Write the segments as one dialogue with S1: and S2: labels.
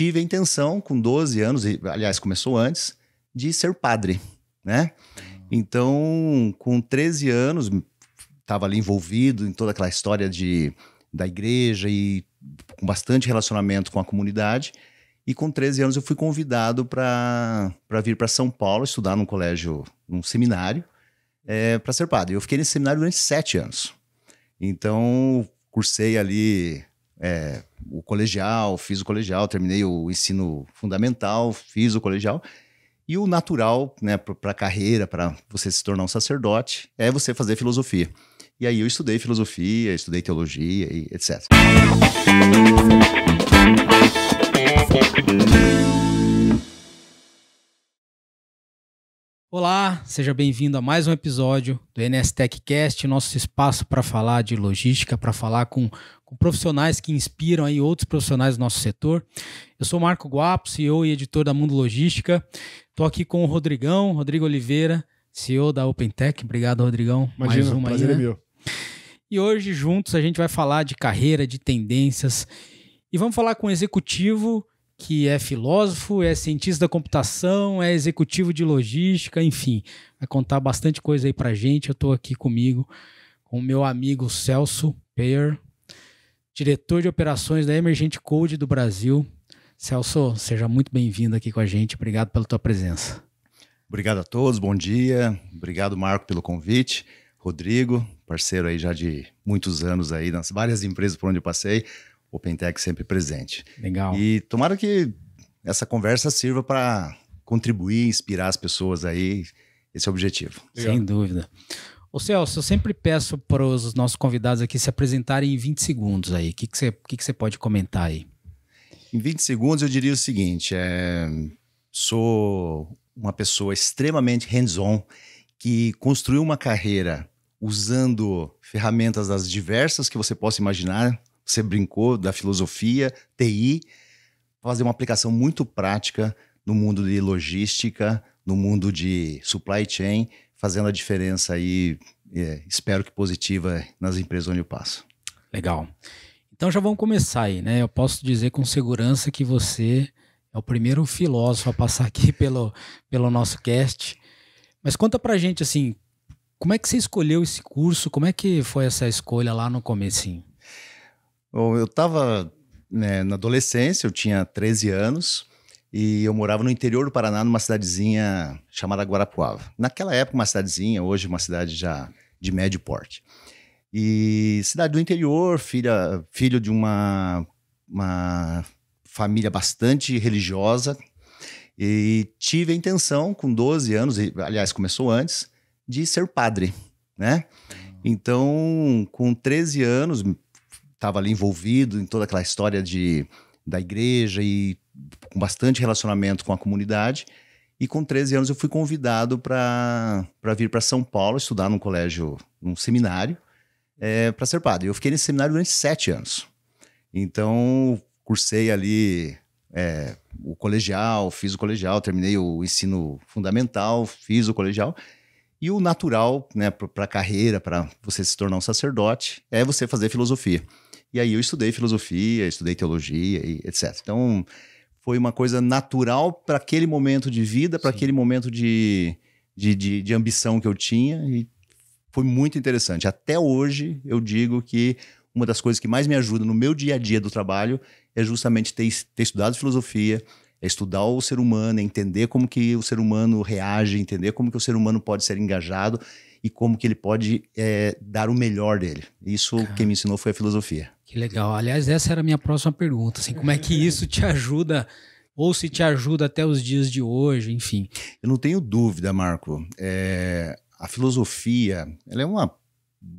S1: tive a intenção, com 12 anos, e, aliás, começou antes, de ser padre, né? Então, com 13 anos, estava ali envolvido em toda aquela história da igreja e com bastante relacionamento com a comunidade. E com 13 anos eu fui convidado para vir para São Paulo estudar num colégio, num seminário, para ser padre. Eu fiquei nesse seminário durante 7 anos. Então, cursei ali o colegial, fiz o colegial, terminei o ensino fundamental, fiz o colegial. E o natural, né, para a carreira, para você se tornar um sacerdote, é você fazer filosofia. E aí eu estudei filosofia, estudei teologia e etc.
S2: Olá, seja bem-vindo a mais um episódio do NS TechCast, nosso espaço para falar de logística, para falar com profissionais que inspiram aí outros profissionais do nosso setor. Eu sou Marco Guapo, CEO e editor da Mundo Logística. Estou aqui com o Rodrigo Oliveira, CEO da OpenTech. Obrigado, Rodrigão.
S3: Imagina,
S2: mais uma
S3: prazer
S2: aí,
S3: é
S2: né?
S3: meu.
S2: E hoje, juntos, a gente vai falar de carreira, de tendências. E vamos falar com um executivo que é filósofo, é cientista da computação, é executivo de logística, enfim. Vai contar bastante coisa aí pra gente. Eu estou aqui comigo com o meu amigo Celso Peyer, diretor de operações da Emergente Code do Brasil. Celso, seja muito bem-vindo aqui com a gente. Obrigado pela tua presença.
S1: Obrigado a todos, bom dia. Obrigado, Marco, pelo convite. Rodrigo, parceiro aí já de muitos anos aí nas várias empresas por onde eu passei. OpenTech sempre presente.
S2: Legal.
S1: E tomara que essa conversa sirva para contribuir, inspirar as pessoas aí. Esse é o objetivo.
S2: Legal. Sem dúvida. Ô Celso, eu sempre peço para os nossos convidados aqui se apresentarem em 20 segundos aí. O que você pode comentar aí?
S1: Em 20 segundos eu diria o seguinte, sou uma pessoa extremamente hands-on que construiu uma carreira usando ferramentas das diversas que você possa imaginar. Você brincou da filosofia, TI, fazer uma aplicação muito prática no mundo de logística, no mundo de supply chain, fazendo a diferença aí, espero que positiva, nas empresas onde eu passo.
S2: Legal. Então já vamos começar aí, né? Eu posso dizer com segurança que você é o primeiro filósofo a passar aqui pelo nosso cast. Mas conta pra gente, assim, como é que você escolheu esse curso? Como é que foi essa escolha lá no comecinho?
S1: Bom, eu estava na adolescência, eu tinha 13 anos e eu morava no interior do Paraná, numa cidadezinha chamada Guarapuava. Naquela época, uma cidadezinha, hoje uma cidade já de médio porte. E cidade do interior, filho de uma família bastante religiosa, e tive a intenção, com 12 anos, aliás, começou antes, de ser padre, né? Então, com 13 anos, estava ali envolvido em toda aquela história da igreja e com bastante relacionamento com a comunidade. E com 13 anos eu fui convidado para vir para São Paulo estudar num colégio, num seminário, para ser padre. Eu fiquei nesse seminário durante 7 anos. Então, cursei ali o colegial, fiz o colegial, terminei o ensino fundamental, fiz o colegial. E o natural, né, para a carreira, para você se tornar um sacerdote, é você fazer filosofia. E aí eu estudei filosofia, estudei teologia e etc. Então, foi uma coisa natural para aquele momento de vida, para aquele momento de ambição que eu tinha, e foi muito interessante. Até hoje, eu digo que uma das coisas que mais me ajuda no meu dia a dia do trabalho é justamente ter estudado filosofia, é estudar o ser humano, é entender como que o ser humano reage, entender como que o ser humano pode ser engajado e como que ele pode dar o melhor dele. Isso, quem me ensinou foi a filosofia.
S2: Que legal. Aliás, essa era a minha próxima pergunta. Assim, como é que isso te ajuda, ou se te ajuda até os dias de hoje, enfim?
S1: Eu não tenho dúvida, Marco. A filosofia, ela é uma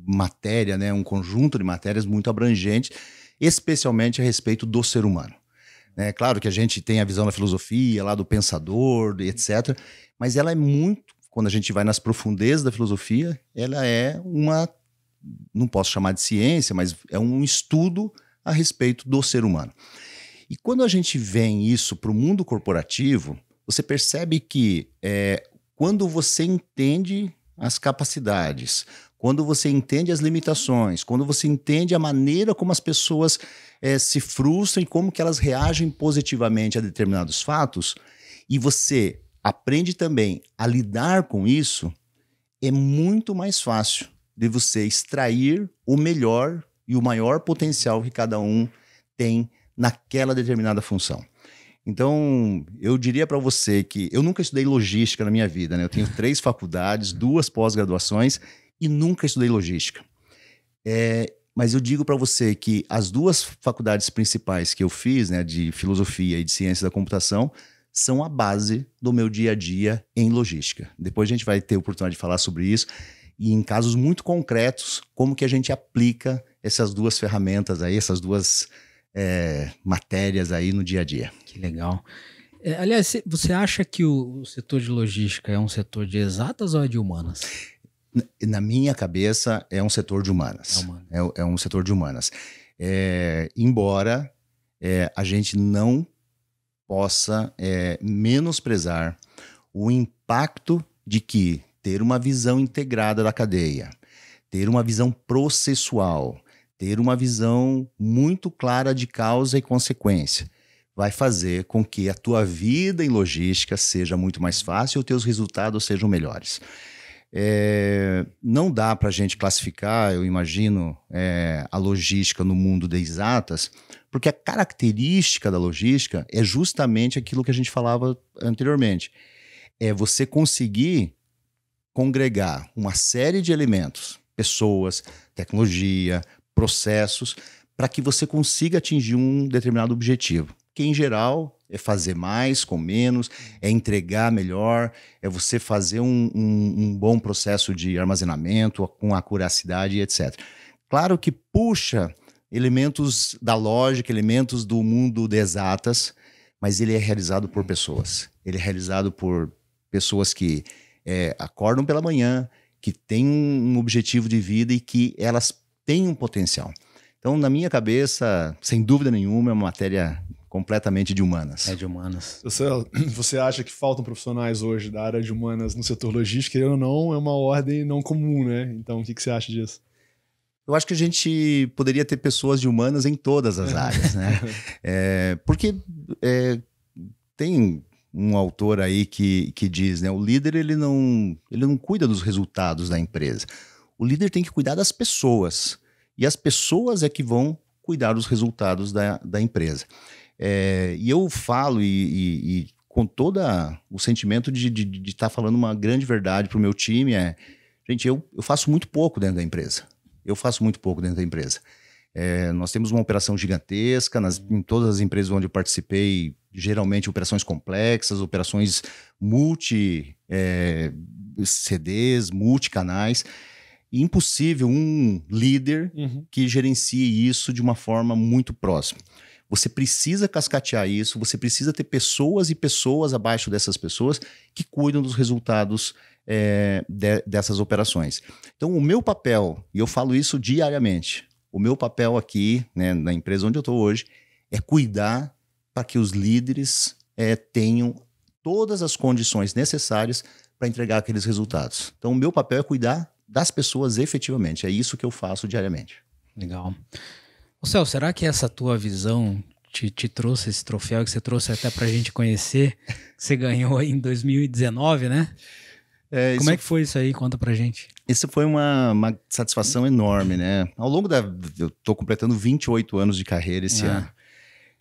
S1: matéria, né, um conjunto de matérias muito abrangente, especialmente a respeito do ser humano. É claro que a gente tem a visão da filosofia, lá do pensador, etc. Mas ela é muito, quando a gente vai nas profundezas da filosofia, ela é não posso chamar de ciência, mas é um estudo a respeito do ser humano. E quando a gente vem isso para o mundo corporativo, você percebe que quando você entende as capacidades, quando você entende as limitações, quando você entende a maneira como as pessoas se frustram e como que elas reagem positivamente a determinados fatos, e você aprende também a lidar com isso, é muito mais fácil de você extrair o melhor e o maior potencial que cada um tem naquela determinada função. Então, eu diria para você que eu nunca estudei logística na minha vida, né? Eu tenho 3 faculdades, 2 pós-graduações e nunca estudei logística. Mas eu digo para você que as 2 faculdades principais que eu fiz, né, de filosofia e de ciência da computação, são a base do meu dia a dia em logística. Depois a gente vai ter a oportunidade de falar sobre isso e em casos muito concretos, como que a gente aplica essas 2 ferramentas aí, essas 2 matérias aí no dia a dia.
S2: Que legal. Aliás, você acha que o setor de logística é um setor de exatas ou é de humanas?
S1: Na minha cabeça, é um setor de humanas. É um setor de humanas. Embora a gente não possa menosprezar o impacto de que ter uma visão integrada da cadeia, ter uma visão processual, ter uma visão muito clara de causa e consequência, vai fazer com que a tua vida em logística seja muito mais fácil e os teus resultados sejam melhores. Não dá para a gente classificar, eu imagino, a logística no mundo de exatas, porque a característica da logística é justamente aquilo que a gente falava anteriormente. É você conseguir congregar uma série de elementos, pessoas, tecnologia, processos, para que você consiga atingir um determinado objetivo, que em geral é fazer mais com menos, é entregar melhor, é você fazer um bom processo de armazenamento com acuracidade, etc. Claro que puxa elementos da lógica, elementos do mundo de exatas, mas ele é realizado por pessoas. Ele é realizado por pessoas que acordam pela manhã, que têm um objetivo de vida e que elas têm um potencial. Então, na minha cabeça, sem dúvida nenhuma, é uma matéria completamente de humanas.
S2: É de humanas.
S3: Você acha que faltam profissionais hoje da área de humanas no setor logístico? Querendo ou não, é uma ordem não comum, né? Então, o que você acha disso?
S1: Eu acho que a gente poderia ter pessoas de humanas em todas as áreas, né? Porque tem um autor aí que diz, né? O líder, ele não cuida dos resultados da empresa. O líder tem que cuidar das pessoas. E as pessoas é que vão cuidar dos resultados da empresa. E eu falo e com todo o sentimento de estar falando uma grande verdade para o meu time gente, eu faço muito pouco dentro da empresa. Nós temos uma operação gigantesca, em todas as empresas onde eu participei, geralmente operações complexas, operações multi-CDs, multicanais. Impossível um líder que gerencie isso de uma forma muito próxima. Você precisa cascatear isso, você precisa ter pessoas e pessoas abaixo dessas pessoas que cuidam dos resultados dessas operações. Então, o meu papel, e eu falo isso diariamente, o meu papel aqui, né, na empresa onde eu estou hoje, é cuidar para que os líderes tenham todas as condições necessárias para entregar aqueles resultados. Então, o meu papel é cuidar das pessoas efetivamente. É isso que eu faço diariamente.
S2: Legal. Céu, será que essa tua visão te trouxe esse troféu que você trouxe até pra gente conhecer? Que você ganhou aí em 2019, né? Como é que foi isso aí? Conta pra gente.
S1: Isso foi uma satisfação enorme, né? Ao longo eu tô completando 28 anos de carreira esse ano.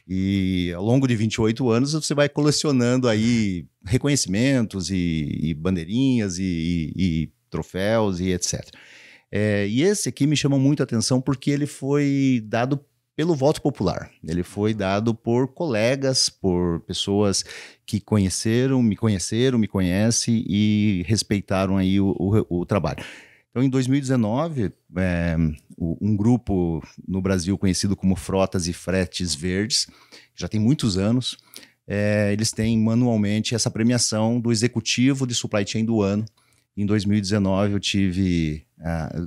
S1: E ao longo de 28 anos você vai colecionando aí reconhecimentos e bandeirinhas e troféus e etc. E esse aqui me chama muito a atenção porque ele foi dado pelo voto popular. Ele foi dado por colegas, por pessoas que me conhecem e respeitaram aí o trabalho. Então, em 2019, um grupo no Brasil conhecido como Frotas e Fretes Verdes, já tem muitos anos, eles têm manualmente essa premiação do Executivo de Supply Chain do ano. Em 2019, eu tive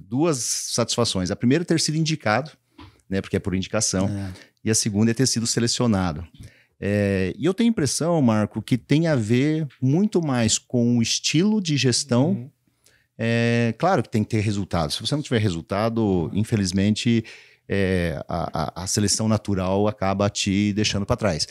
S1: 2 satisfações. A primeira é ter sido indicado, né, porque é por indicação, e a segunda é ter sido selecionado. E eu tenho a impressão, Marco, que tem a ver muito mais com o estilo de gestão Claro que tem que ter resultado. Se você não tiver resultado, infelizmente, a seleção natural acaba te deixando para trás.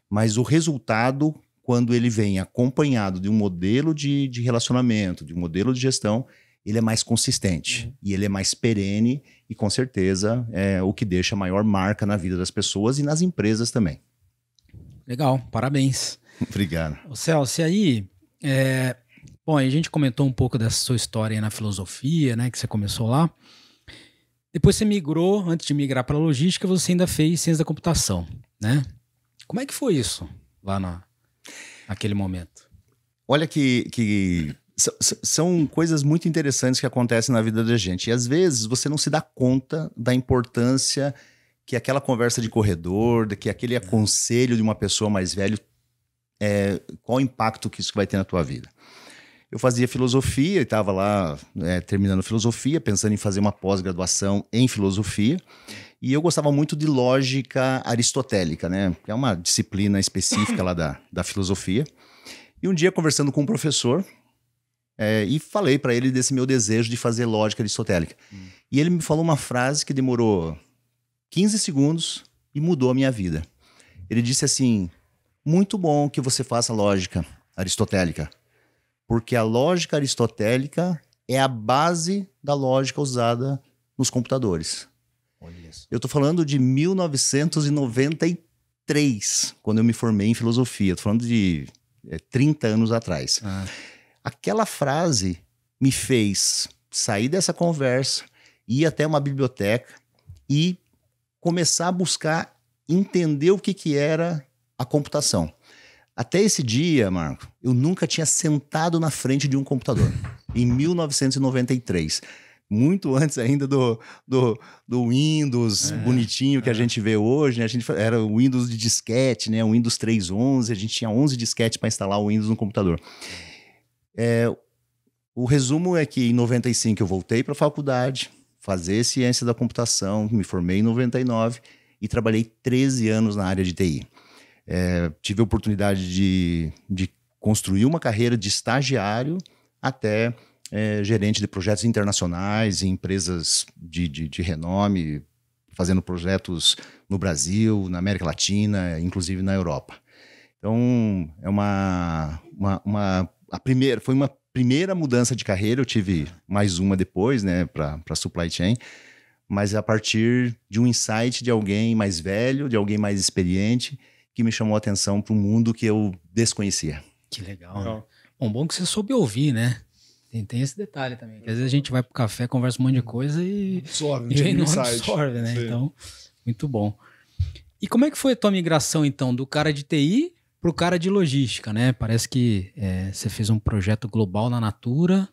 S1: Mas o resultado, quando ele vem acompanhado de um modelo de relacionamento, de um modelo de gestão, ele é mais consistente e ele é mais perene e, com certeza, é o que deixa a maior marca na vida das pessoas e nas empresas também.
S2: Legal, parabéns.
S1: Obrigado.
S2: Ô Celso, e aí, bom, a gente comentou um pouco dessa sua história aí na filosofia, né, que você começou lá. Depois você migrou, antes de migrar para a logística, você ainda fez ciência da computação, né? Como é que foi isso lá naquele momento?
S1: Olha que são coisas muito interessantes que acontecem na vida da gente. E às vezes você não se dá conta da importância que aquela conversa de corredor, que aquele aconselho de uma pessoa mais velha, qual o impacto que isso vai ter na tua vida. Eu fazia filosofia e estava lá terminando filosofia, pensando em fazer uma pós-graduação em filosofia. E eu gostava muito de lógica aristotélica, né? Que é uma disciplina específica lá da filosofia. E um dia, conversando com um professor, e falei para ele desse meu desejo de fazer lógica aristotélica. E ele me falou uma frase que demorou 15 segundos e mudou a minha vida. Ele disse assim: muito bom que você faça lógica aristotélica, porque a lógica aristotélica é a base da lógica usada nos computadores. Olha isso. Eu estou falando de 1993, quando eu me formei em filosofia. Estou falando de 30 anos atrás. Aquela frase me fez sair dessa conversa, ir até uma biblioteca e começar a buscar entender o que era a computação. Até esse dia, Marco, eu nunca tinha sentado na frente de um computador. Em 1993. Muito antes ainda do Windows bonitinho que a gente vê hoje, né? Era o Windows de disquete, né? O Windows 3.11, a gente tinha 11 disquetes para instalar o Windows no computador. O resumo é que em 95 eu voltei para a faculdade, fazer ciência da computação, me formei em 99 e trabalhei 13 anos na área de TI. Tive a oportunidade de construir uma carreira de estagiário até gerente de projetos internacionais em empresas de renome, fazendo projetos no Brasil, na América Latina, inclusive na Europa. Então, foi uma primeira mudança de carreira. Eu tive mais uma depois, né, para supply chain, mas a partir de um insight de alguém mais velho, de alguém mais experiente, que me chamou a atenção para um mundo que eu desconhecia.
S2: Que legal. Né? Bom que você soube ouvir, né? Tem esse detalhe também. Às vezes a gente vai pro café, conversa um monte de coisa e não absorve, né? Sim. Então, muito bom. E como é que foi a tua migração, então, do cara de TI pro cara de logística, né? Parece que você fez um projeto global na Natura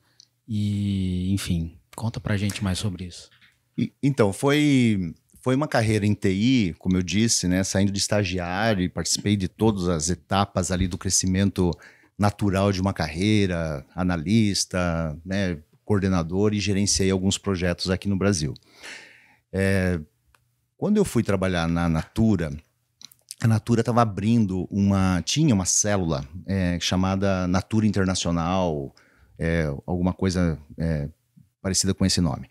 S2: e, enfim, conta pra gente mais sobre isso.
S1: Então, foi uma carreira em TI, como eu disse, né? Saindo de estagiário e participei de todas as etapas ali do crescimento natural de uma carreira, analista, né, coordenador, e gerenciei alguns projetos aqui no Brasil. Quando eu fui trabalhar na Natura, a Natura estava abrindo tinha uma célula chamada Natura Internacional, alguma coisa parecida com esse nome.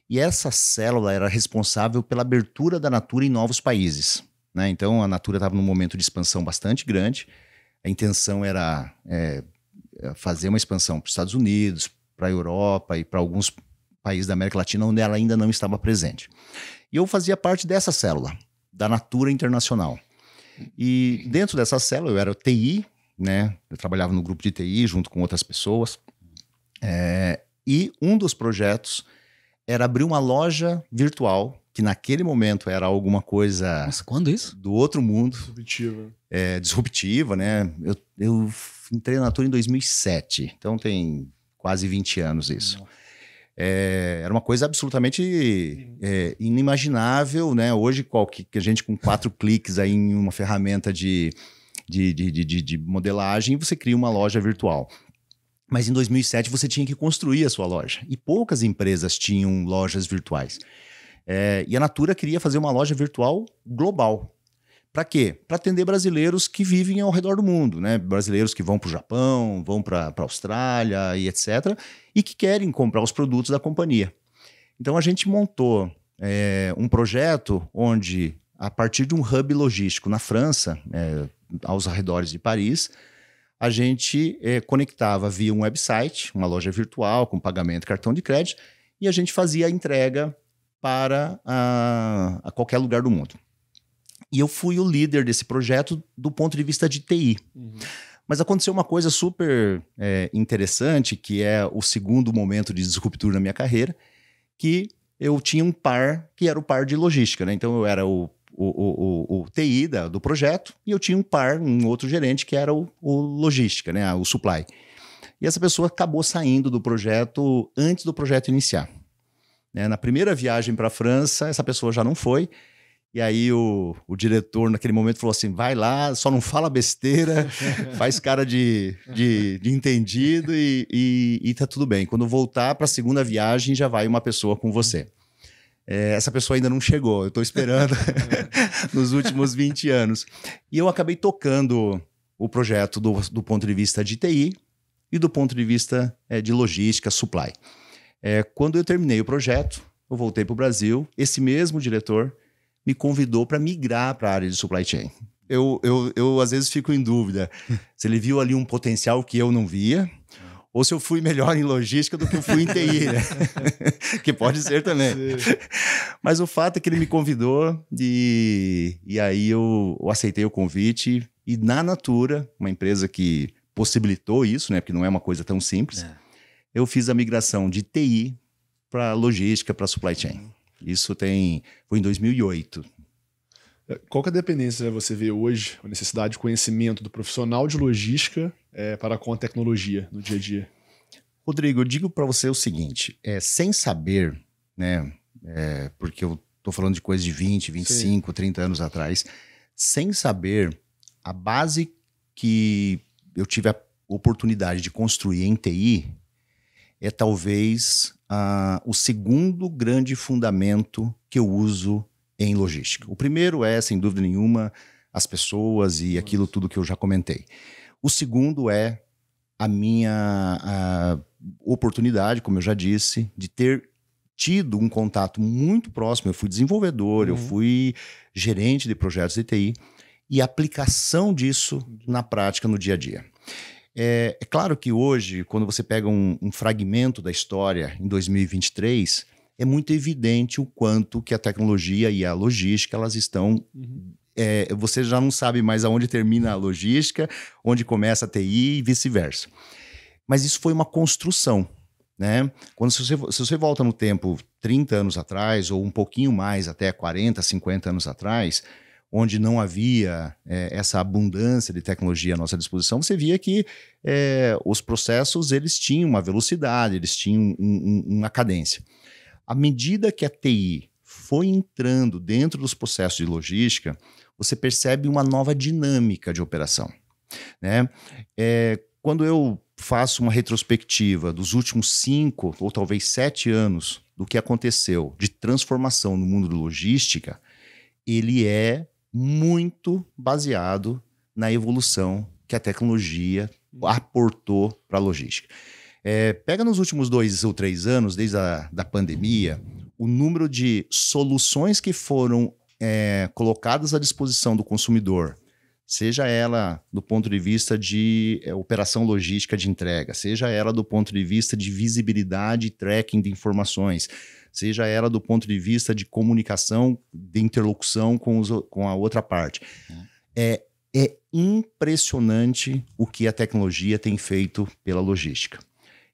S1: E essa célula era responsável pela abertura da Natura em novos países, né? Então a Natura estava num momento de expansão bastante grande. A intenção era fazer uma expansão para os Estados Unidos, para a Europa e para alguns países da América Latina, onde ela ainda não estava presente. E eu fazia parte dessa célula, da Natura Internacional. E dentro dessa célula eu era o TI, né? Eu trabalhava no grupo de TI junto com outras pessoas. E um dos projetos era abrir uma loja virtual, que naquele momento era alguma coisa...
S2: Nossa, quando isso?
S1: Do outro mundo.
S3: Disruptiva.
S1: Disruptiva, né? Eu entrei na Natura em 2007, então tem quase 20 anos isso. Era uma coisa absolutamente inimaginável, né? Hoje, que a gente com 4 cliques aí em uma ferramenta de modelagem, você cria uma loja virtual. Mas em 2007 você tinha que construir a sua loja. E poucas empresas tinham lojas virtuais. E a Natura queria fazer uma loja virtual global. Para quê? Para atender brasileiros que vivem ao redor do mundo, né? Brasileiros que vão para o Japão, vão para a Austrália e etc. E que querem comprar os produtos da companhia. Então a gente montou um projeto onde, a partir de um hub logístico na França, aos arredores de Paris, a gente conectava via um website, uma loja virtual com pagamento cartão de crédito, e a gente fazia a entrega para a qualquer lugar do mundo. E eu fui o líder desse projeto do ponto de vista de TI. Mas aconteceu uma coisa super interessante, que é o segundo momento de disruptura na minha carreira, que eu tinha um par, que era o par de logística, né? Então eu era o TI do projeto, e eu tinha um outro gerente, que era o logística, né? O supply. E essa pessoa acabou saindo do projeto antes do projeto iniciar. Na primeira viagem para a França, essa pessoa já não foi. E aí o diretor, naquele momento, falou assim, vai lá, só não fala besteira, faz cara de entendido e tá tudo bem. Quando voltar para a segunda viagem, já vai uma pessoa com você. Essa pessoa ainda não chegou, eu estou esperando nos últimos 20 anos. E eu acabei tocando o projeto do ponto de vista de TI e do ponto de vista de logística, supply. Quando eu terminei o projeto, eu voltei para o Brasil, esse mesmo diretor me convidou para migrar para a área de supply chain. Eu às vezes fico em dúvida se ele viu ali um potencial que eu não via, ou se eu fui melhor em logística do que eu fui em TI, né? Que pode ser também. Sim. Mas o fato é que ele me convidou e aí eu aceitei o convite, e na Natura, uma empresa que possibilitou isso, né? Porque não é uma coisa tão simples, eu fiz a migração de TI para logística, para supply chain. Isso foi em 2008.
S3: Qual que é a dependência você vê hoje, a necessidade de conhecimento do profissional de logística para com a tecnologia no dia a dia?
S1: Rodrigo, eu digo para você o seguinte, sem saber, né, porque eu estou falando de coisa de 20, 25, Sim. 30 anos atrás, sem saber, a base que eu tive a oportunidade de construir em TI é talvez o segundo grande fundamento que eu uso em logística. O primeiro é, sem dúvida nenhuma, as pessoas e aquilo tudo que eu já comentei. O segundo é a minha oportunidade, como eu já disse, de ter tido um contato muito próximo. Eu fui desenvolvedor, eu fui gerente de projetos de TI, e a aplicação disso na prática, no dia a dia. É claro que hoje, quando você pega um fragmento da história em 2023, é muito evidente o quanto que a tecnologia e a logística, elas estão... você já não sabe mais aonde termina a logística, onde começa a TI e vice-versa. Mas isso foi uma construção, né? Se você volta no tempo 30 anos atrás, ou um pouquinho mais, até 40, 50 anos atrás, onde não havia essa abundância de tecnologia à nossa disposição, você via que os processos, eles tinham uma velocidade, eles tinham uma cadência. À medida que a TI foi entrando dentro dos processos de logística, você percebe uma nova dinâmica de operação, né? Quando eu faço uma retrospectiva dos últimos 5 ou talvez 7 anos do que aconteceu de transformação no mundo da logística, ele é muito baseado na evolução que a tecnologia aportou para a logística. Pega nos últimos 2 ou 3 anos, desde a pandemia, o número de soluções que foram colocadas à disposição do consumidor, seja ela do ponto de vista de operação logística de entrega, seja ela do ponto de vista de visibilidade e tracking de informações, seja ela do ponto de vista de comunicação, de interlocução com a outra parte. É impressionante o que a tecnologia tem feito pela logística.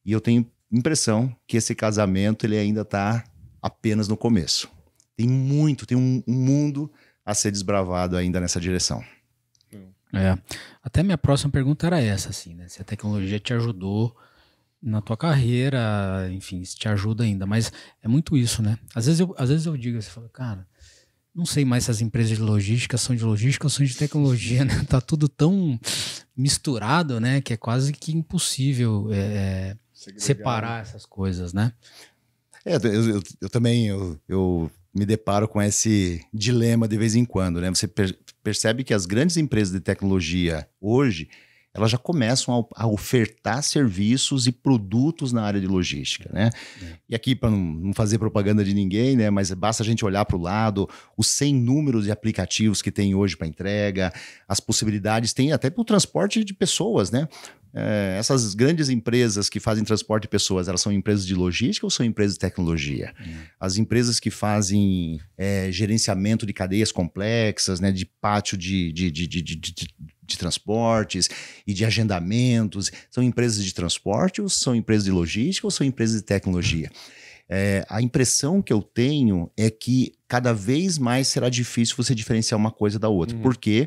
S1: E eu tenho impressão que esse casamento ele ainda está apenas no começo. Tem um mundo a ser desbravado ainda nessa direção.
S2: Até minha próxima pergunta era essa, assim, né? Se a tecnologia te ajudou na tua carreira, enfim, se te ajuda ainda, mas é muito isso, né? Às vezes eu digo, você fala, cara, não sei mais se as empresas de logística são ou são de tecnologia, né? Tá tudo tão misturado, né? Que é quase que impossível separar essas coisas, né?
S1: Eu também me deparo com esse dilema de vez em quando, né? Você percebe que as grandes empresas de tecnologia hoje, elas já começam a ofertar serviços e produtos na área de logística, né? E aqui, para não fazer propaganda de ninguém, né? Mas basta a gente olhar para o lado, os 100 números de aplicativos que tem hoje para entrega, as possibilidades, tem até para o transporte de pessoas, né? Essas grandes empresas que fazem transporte de pessoas, elas são empresas de logística ou são empresas de tecnologia? As empresas que fazem gerenciamento de cadeias complexas, né? De pátio de transportes e de agendamentos, são empresas de transporte ou são empresas de logística ou são empresas de tecnologia? A impressão que eu tenho é que cada vez mais será difícil você diferenciar uma coisa da outra, porque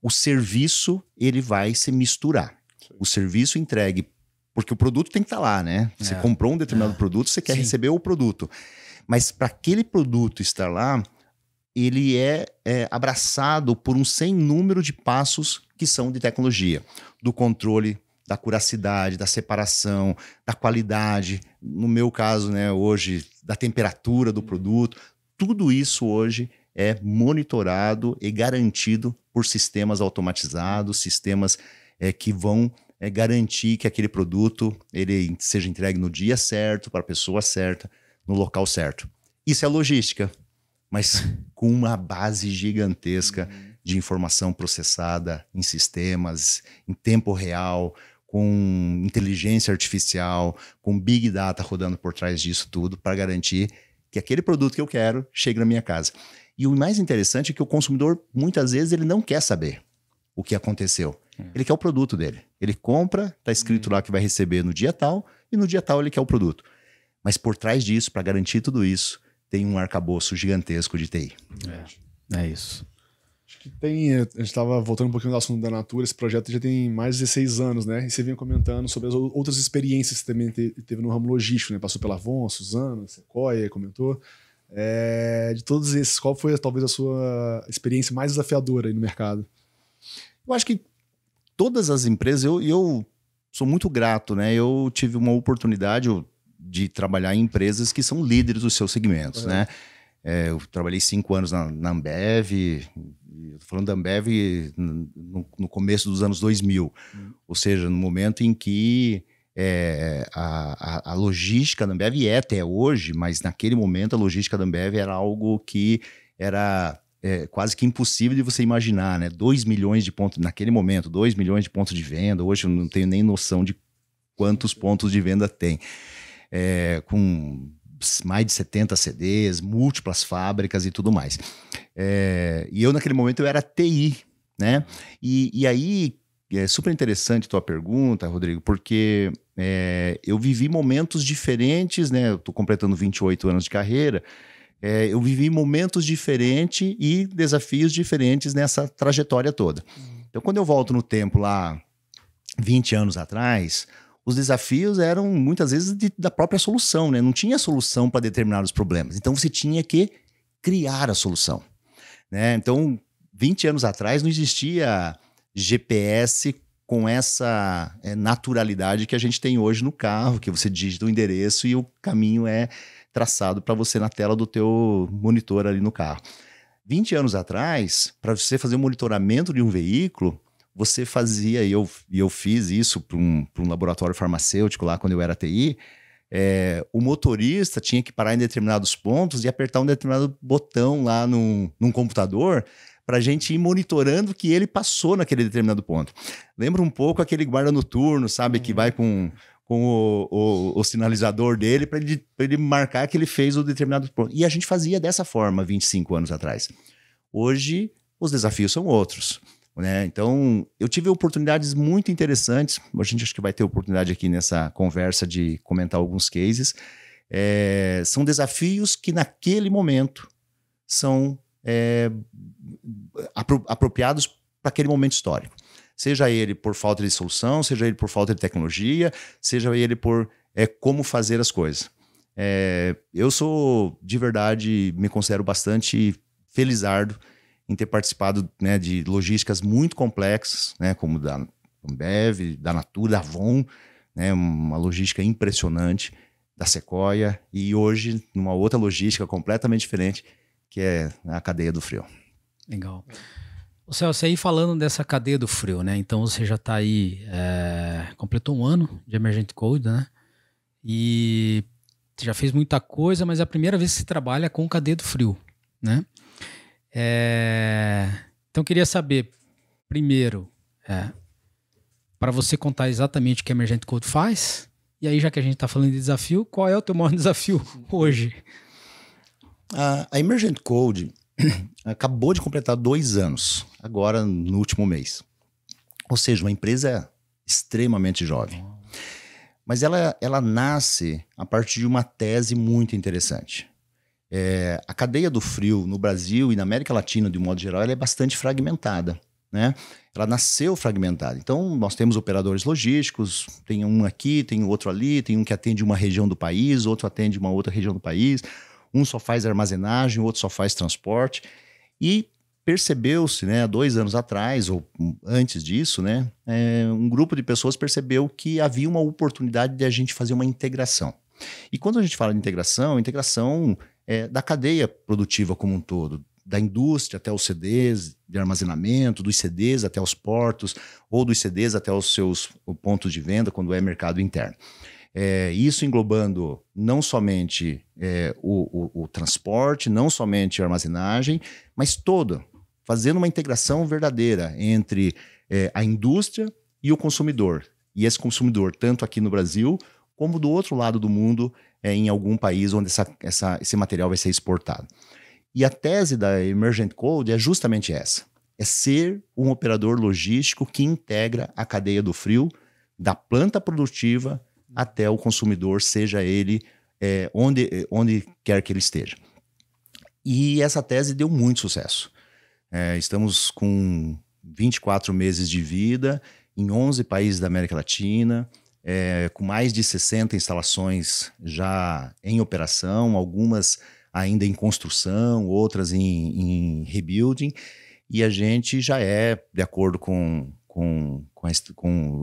S1: o serviço ele vai se misturar. O serviço entregue, porque o produto tem que estar lá, né? Você comprou um determinado produto, você quer receber o produto. Mas para aquele produto estar lá, ele é abraçado por um sem número de passos que são de tecnologia. Do controle, da curacidade, da separação, da qualidade. No meu caso, né, hoje, da temperatura do produto. Tudo isso hoje é monitorado e garantido por sistemas automatizados, sistemas que vão garantir que aquele produto ele seja entregue no dia certo, para a pessoa certa, no local certo. Isso é logística, mas com uma base gigantesca de informação processada em sistemas, em tempo real, com inteligência artificial, com Big Data rodando por trás disso tudo, para garantir que aquele produto que eu quero chegue na minha casa. E o mais interessante é que o consumidor, muitas vezes, ele não quer saber o que aconteceu. Ele quer o produto dele. Ele compra, está escrito lá que vai receber no dia tal, e no dia tal ele quer o produto. Mas por trás disso, para garantir tudo isso, tem um arcabouço gigantesco de TI.
S2: É isso.
S3: Acho que tem... A gente estava voltando um pouquinho do assunto da Natura, esse projeto já tem mais de 16 anos, né? E você vinha comentando sobre as outras experiências que também teve no ramo logístico, né? Passou pela Avon, Suzano, Sequoia, comentou. De todos esses, qual foi talvez a sua experiência mais desafiadora aí no mercado?
S1: Eu acho que todas as empresas, eu sou muito grato, né? Eu tive uma oportunidade de trabalhar em empresas que são líderes dos seus segmentos, né? Eu trabalhei 5 anos na Ambev, tô falando da Ambev no começo dos anos 2000, ou seja, no momento em que a logística da Ambev é até hoje, mas naquele momento a logística da Ambev era algo que era quase que impossível de você imaginar, né? 2 milhões de pontos, naquele momento, 2 milhões de pontos de venda. Hoje eu não tenho nem noção de quantos pontos de venda tem. Com mais de 70 CDs, múltiplas fábricas e tudo mais. E eu, naquele momento, eu era TI, né? E aí, é super interessante a tua pergunta, Rodrigo, porque eu vivi momentos diferentes, né? Eu estou completando 28 anos de carreira. Eu vivi momentos diferentes e desafios diferentes nessa trajetória toda. Então, quando eu volto no tempo lá, 20 anos atrás, os desafios eram muitas vezes da própria solução, né? Não tinha solução para determinados problemas. Então, você tinha que criar a solução, né? Então, 20 anos atrás não existia GPS com essa naturalidade que a gente tem hoje no carro, que você digita o endereço e o caminho é traçado para você na tela do teu monitor ali no carro. 20 anos atrás, para você fazer um monitoramento de um veículo, você fazia, e eu fiz isso para um laboratório farmacêutico lá quando eu era TI, o motorista tinha que parar em determinados pontos e apertar um determinado botão lá num computador para a gente ir monitorando que ele passou naquele determinado ponto. Lembra um pouco aquele guarda noturno, sabe, que vai com o sinalizador dele para ele marcar que ele fez o determinado ponto. E a gente fazia dessa forma 25 anos atrás. Hoje, os desafios são outros, né? Então, eu tive oportunidades muito interessantes. A gente acho que vai ter oportunidade aqui nessa conversa de comentar alguns cases. São desafios que naquele momento são apropriados para aquele momento histórico. Seja ele por falta de solução, seja ele por falta de tecnologia, seja ele por como fazer as coisas. Eu sou, de verdade, me considero bastante felizardo em ter participado, né, de logísticas muito complexas, né, como da Ambev, da Natura, da Avon, né, uma logística impressionante, da Sequoia, e hoje numa outra logística completamente diferente, que é a cadeia do frio.
S2: Legal. Ô Celso, aí falando dessa cadeia do frio, né? Então você já está aí, completou um ano de Emergent Code, né? E você já fez muita coisa, mas é a primeira vez que você trabalha com cadeia do frio, né? Então eu queria saber, primeiro, para você contar exatamente o que a Emergent Code faz, e aí já que a gente está falando de desafio, qual é o teu maior desafio hoje?
S1: A Emergent Code acabou de completar 2 anos, agora no último mês. Ou seja, uma empresa extremamente jovem. Mas ela nasce a partir de uma tese muito interessante. A cadeia do frio no Brasil e na América Latina, de um modo geral, ela é bastante fragmentada, né? Ela nasceu fragmentada. Então, nós temos operadores logísticos, tem um aqui, tem outro ali, tem um que atende uma região do país, outro atende uma outra região do país, um só faz armazenagem, o outro só faz transporte. E percebeu-se, né, há 2 anos atrás, ou antes disso, né, um grupo de pessoas percebeu que havia uma oportunidade de a gente fazer uma integração. E quando a gente fala de integração é da cadeia produtiva como um todo, da indústria até os CDs de armazenamento, dos CDs até os portos, ou dos CDs até os seus pontos de venda, quando é mercado interno. Isso englobando não somente o transporte, não somente a armazenagem, mas fazendo uma integração verdadeira entre a indústria e o consumidor. E esse consumidor, tanto aqui no Brasil, como do outro lado do mundo, em algum país onde esse material vai ser exportado. E a tese da Emergent Code é justamente essa. É ser um operador logístico que integra a cadeia do frio, da planta produtiva até o consumidor, seja ele onde quer que ele esteja. E essa tese deu muito sucesso. Estamos com 24 meses de vida em 11 países da América Latina, com mais de 60 instalações já em operação, algumas ainda em construção, outras em rebuilding, e a gente já de acordo com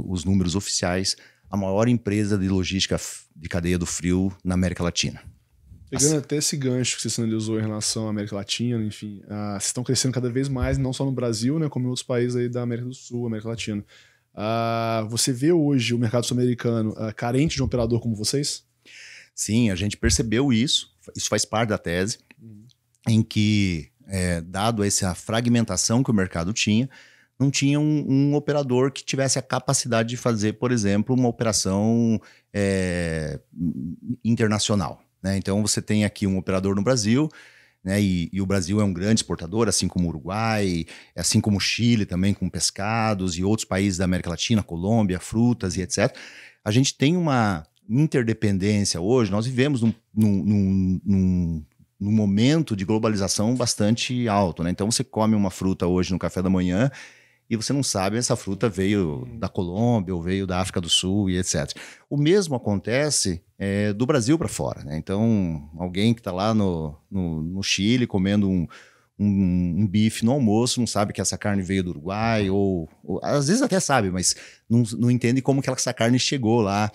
S1: os números oficiais, a maior empresa de logística de cadeia do frio na América Latina.
S3: Pegando até esse gancho que você sinalizou em relação à América Latina, enfim, vocês estão crescendo cada vez mais, não só no Brasil, né, como em outros países aí da América do Sul, América Latina. Você vê hoje o mercado sul-americano carente de um operador como vocês?
S1: Sim, a gente percebeu isso faz parte da tese, em que, dado essa fragmentação que o mercado tinha, não tinha um operador que tivesse a capacidade de fazer, por exemplo, uma operação internacional, né? Então, você tem aqui um operador no Brasil, né? E o Brasil é um grande exportador, assim como o Uruguai, assim como o Chile também, com pescados, e outros países da América Latina, Colômbia, frutas e etc. A gente tem uma interdependência hoje, nós vivemos num momento de globalização bastante alto, né? Então, você come uma fruta hoje no café da manhã e você não sabe se essa fruta veio da Colômbia ou veio da África do Sul e etc. O mesmo acontece do Brasil para fora, né? Então, alguém que está lá no Chile comendo um bife no almoço não sabe que essa carne veio do Uruguai, ou às vezes até sabe, mas não entende como que essa carne chegou lá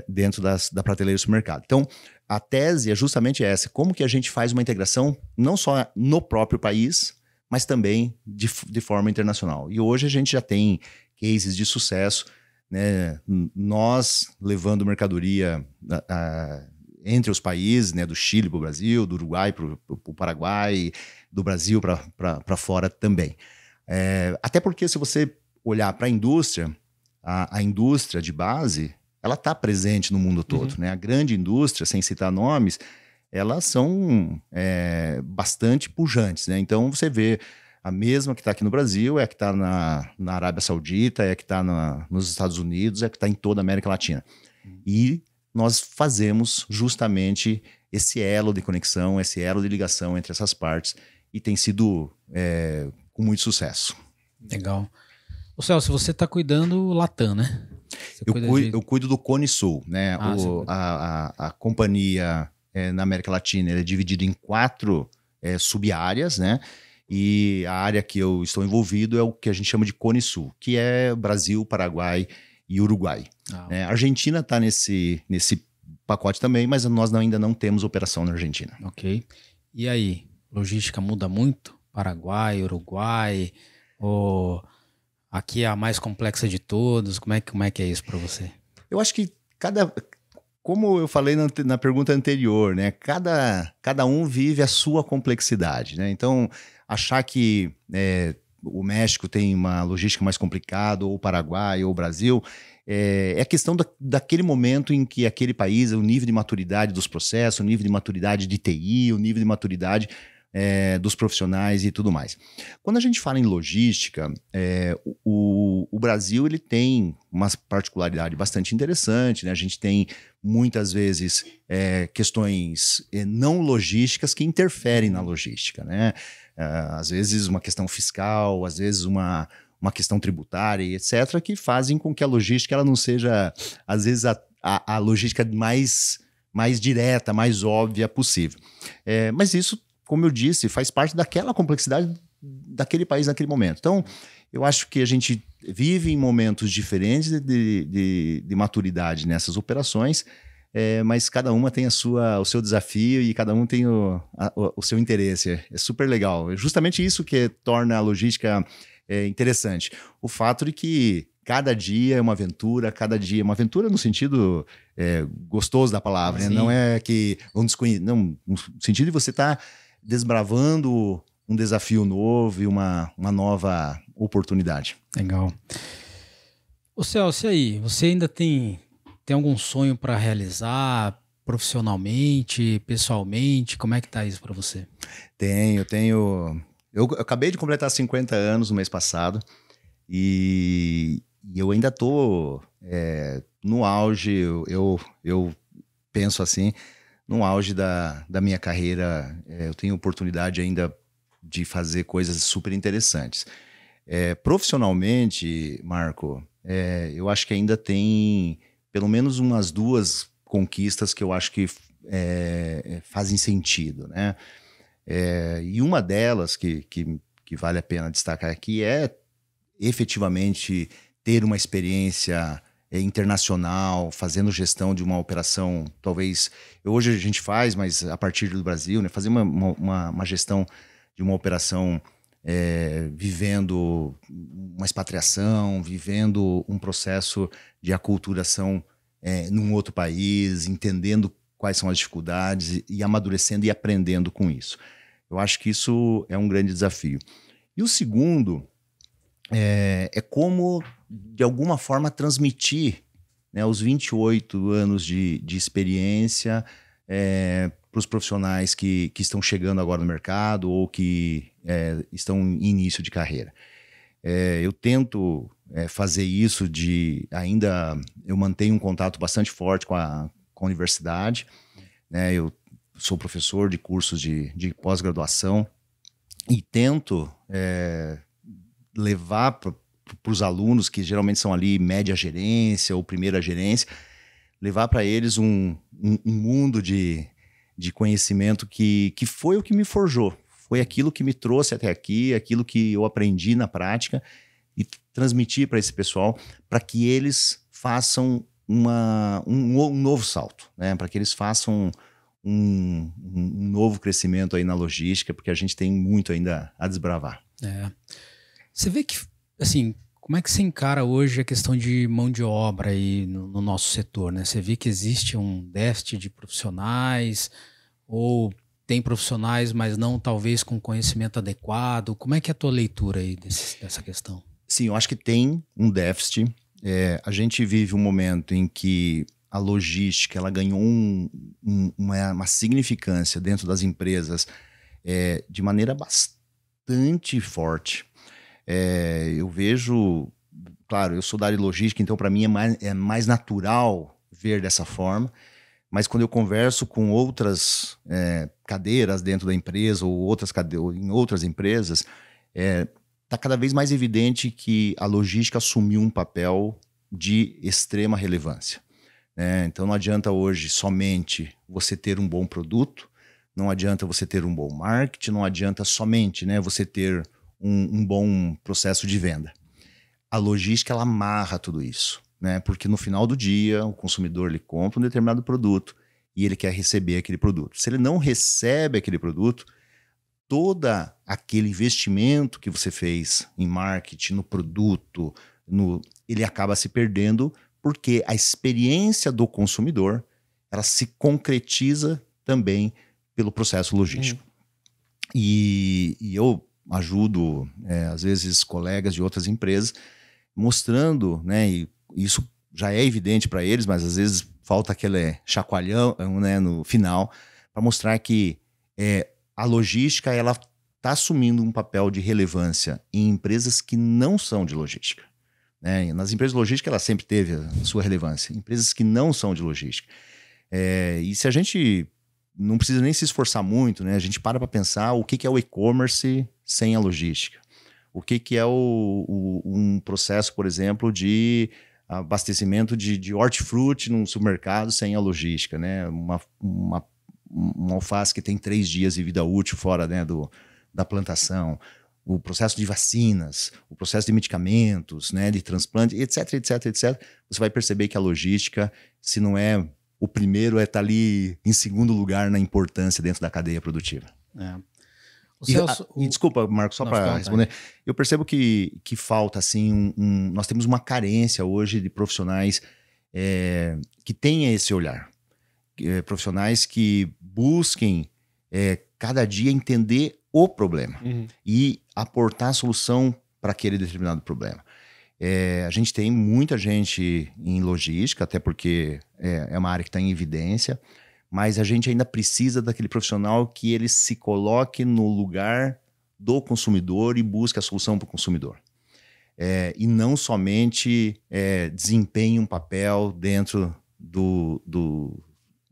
S1: dentro da prateleira do supermercado. Então, a tese é justamente essa: como que a gente faz uma integração não só no próprio país, mas também de forma internacional. E hoje a gente já tem cases de sucesso, né? Nós levando mercadoria entre os países, né? Do Chile para o Brasil, do Uruguai para o Paraguai, do Brasil para fora também. Até porque, se você olhar para a indústria de base, ela está presente no mundo todo, né? A grande indústria, sem citar nomes, elas são bastante pujantes, né? Então, você vê a mesma que está aqui no Brasil, que está na Arábia Saudita, que está nos Estados Unidos, que está em toda a América Latina. E nós fazemos justamente esse elo de conexão, esse elo de ligação entre essas partes, e tem sido com muito sucesso.
S2: Legal. Ô Celso, você está cuidando Latam, né?
S1: Eu cuido do Cone Sul, né? A companhia na América Latina é dividida em 4 sub-áreas, né? E a área que eu estou envolvido é o que a gente chama de Cone Sul, que é Brasil, Paraguai e Uruguai. A Argentina está nesse pacote também, mas nós ainda não temos operação na Argentina.
S2: Ok. E aí, logística muda muito Paraguai, Uruguai, ou aqui é a mais complexa de todos? Como é que é isso para você?
S1: Eu acho que como eu falei na pergunta anterior, né? Cada um vive a sua complexidade, né? Então, achar que o México tem uma logística mais complicada, ou o Paraguai, ou o Brasil, é questão daquele momento em que aquele país, o nível de maturidade dos processos, o nível de maturidade de TI, o nível de maturidade dos profissionais e tudo mais. Quando a gente fala em logística, o Brasil ele tem uma particularidade bastante interessante, né? A gente tem muitas vezes questões não logísticas que interferem na logística, né? Às vezes uma questão fiscal, às vezes uma questão tributária, etc., que fazem com que a logística ela não seja, às vezes, a logística mais direta, mais óbvia possível. Mas isso, como eu disse, faz parte daquela complexidade daquele país naquele momento. Então, eu acho que a gente vive em momentos diferentes de maturidade nessas operações, mas cada uma tem o seu desafio e cada um tem o seu interesse. É super legal. É justamente isso que torna a logística interessante. O fato de que cada dia é uma aventura, no sentido gostoso da palavra, né? Não é que não, no sentido de você estar desbravando um desafio novo e uma nova oportunidade.
S2: Legal. Ô Celso, e aí? Você ainda tem algum sonho para realizar profissionalmente, pessoalmente? Como é que tá isso para você?
S1: Eu acabei de completar 50 anos no mês passado e eu ainda tô no auge, eu penso assim, no auge da minha carreira. Eu tenho oportunidade ainda de fazer coisas super interessantes. Profissionalmente, Marco, eu acho que ainda tem pelo menos umas 2 conquistas que eu acho que fazem sentido, né? E uma delas que vale a pena destacar aqui é efetivamente ter uma experiência internacional, fazendo gestão de uma operação, talvez, hoje a gente faz, mas a partir do Brasil, né? Fazer uma gestão de uma operação vivendo uma expatriação, vivendo um processo de aculturação num outro país, entendendo quais são as dificuldades e amadurecendo e aprendendo com isso. Eu acho que isso é um grande desafio. E o segundo é como, de alguma forma, transmitir, né, os 28 anos de experiência para os profissionais que estão chegando agora no mercado ou que estão em início de carreira. Eu tento fazer isso eu mantenho um contato bastante forte com a universidade, né? Eu sou professor de cursos de pós-graduação e tento levar para os alunos, que geralmente são ali média gerência ou primeira gerência, levar para eles um mundo de conhecimento que foi o que me forjou. Foi aquilo que me trouxe até aqui, aquilo que eu aprendi na prática e transmitir para esse pessoal, para que eles façam um novo salto, né? Para que eles façam um novo crescimento aí na logística, porque a gente tem muito ainda a desbravar.
S2: Você vê que, assim, como é que você encara hoje a questão de mão de obra aí no nosso setor, né? Você vê que existe um déficit de profissionais ou tem profissionais, mas não talvez com conhecimento adequado? Como é que é a tua leitura aí dessa questão?
S1: Sim, eu acho que tem um déficit. A gente vive um momento em que a logística ela ganhou uma significância dentro das empresas de maneira bastante forte. Eu vejo, claro, eu sou da área de logística, então para mim é mais natural ver dessa forma, mas quando eu converso com outras cadeiras dentro da empresa ou em outras empresas, está cada vez mais evidente que a logística assumiu um papel de extrema relevância. Então não adianta hoje somente você ter um bom produto, não adianta você ter um bom marketing, não adianta somente, né, você ter um bom processo de venda. A logística ela amarra tudo isso, né? Porque no final do dia o consumidor ele compra um determinado produto e ele quer receber aquele produto. Se ele não recebe aquele produto, todo aquele investimento que você fez em marketing, no produto, ele acaba se perdendo porque a experiência do consumidor ela se concretiza também pelo processo logístico. E eu ajudo, às vezes, colegas de outras empresas mostrando, né, e isso já é evidente para eles, mas às vezes falta aquele chacoalhão, né, no final, para mostrar que a logística ela está assumindo um papel de relevância em empresas que não são de logística. Né? Nas empresas de logística ela sempre teve a sua relevância. Empresas que não são de logística. E se a gente não precisa nem se esforçar muito, né? A gente para pensar o que é o e-commerce sem a logística. O que é um processo, por exemplo, de abastecimento de hortifruti num supermercado sem a logística, né? Uma alface que tem 3 dias de vida útil fora, né, da plantação, o processo de vacinas, o processo de medicamentos, né, de transplante, etc, etc, etc. Você vai perceber que a logística, se não é o primeiro, está ali em segundo lugar na importância dentro da cadeia produtiva. E desculpa, Marcos, só para responder. Eu percebo que falta, assim, nós temos uma carência hoje de profissionais que tenham esse olhar. Profissionais que busquem cada dia entender o problema e aportar a solução para aquele determinado problema. A gente tem muita gente em logística, até porque é uma área que está em evidência, mas a gente ainda precisa daquele profissional que ele se coloque no lugar do consumidor e busque a solução para o consumidor. E não somente desempenhe um papel dentro do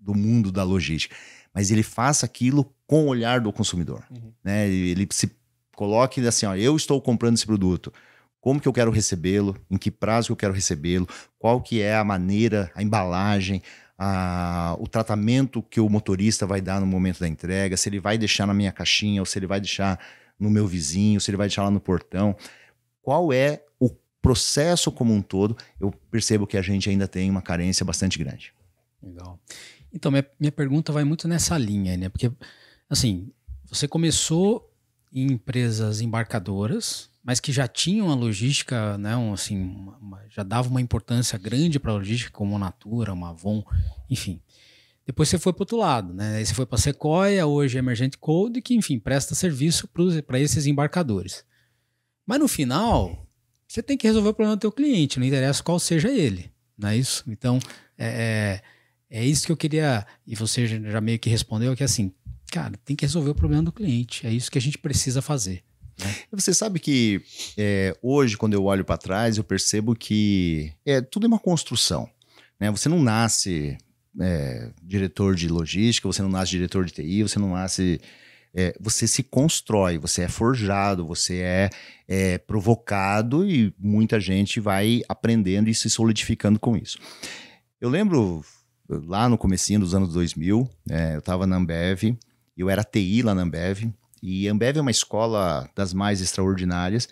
S1: mundo da logística, mas ele faça aquilo com o olhar do consumidor. Né? Ele se coloque assim, ó, eu estou comprando esse produto, como que eu quero recebê-lo, em que prazo que eu quero recebê-lo, qual que é a maneira, a embalagem, o tratamento que o motorista vai dar no momento da entrega, se ele vai deixar na minha caixinha, ou se ele vai deixar no meu vizinho, se ele vai deixar lá no portão. Qual é o processo como um todo? Eu percebo que a gente ainda tem uma carência bastante grande.
S2: Legal. Então, minha pergunta vai muito nessa linha, né? Porque, assim, você começou em empresas embarcadoras, mas que já tinham a logística, né? Já dava uma importância grande para a logística, como a Natura, uma Avon, enfim. Depois você foi para o outro lado, né? Aí você foi para a Sequoia, hoje é Emergent Code, que, enfim, presta serviço para esses embarcadores. Mas no final, você tem que resolver o problema do teu cliente, não interessa qual seja ele, não é isso? Então, é isso que eu queria, e você já meio que respondeu, que é assim, cara, tem que resolver o problema do cliente, é isso que a gente precisa fazer. Né?
S1: Você sabe que hoje, quando eu olho para trás, eu percebo que tudo é uma construção. Né? Você não nasce diretor de logística, você não nasce diretor de TI, você não nasce... você se constrói, você é forjado, você é provocado e muita gente vai aprendendo e se solidificando com isso. Eu lembro... Lá no comecinho dos anos 2000, eu estava na Ambev, eu era TI lá na Ambev, e a Ambev é uma escola das mais extraordinárias,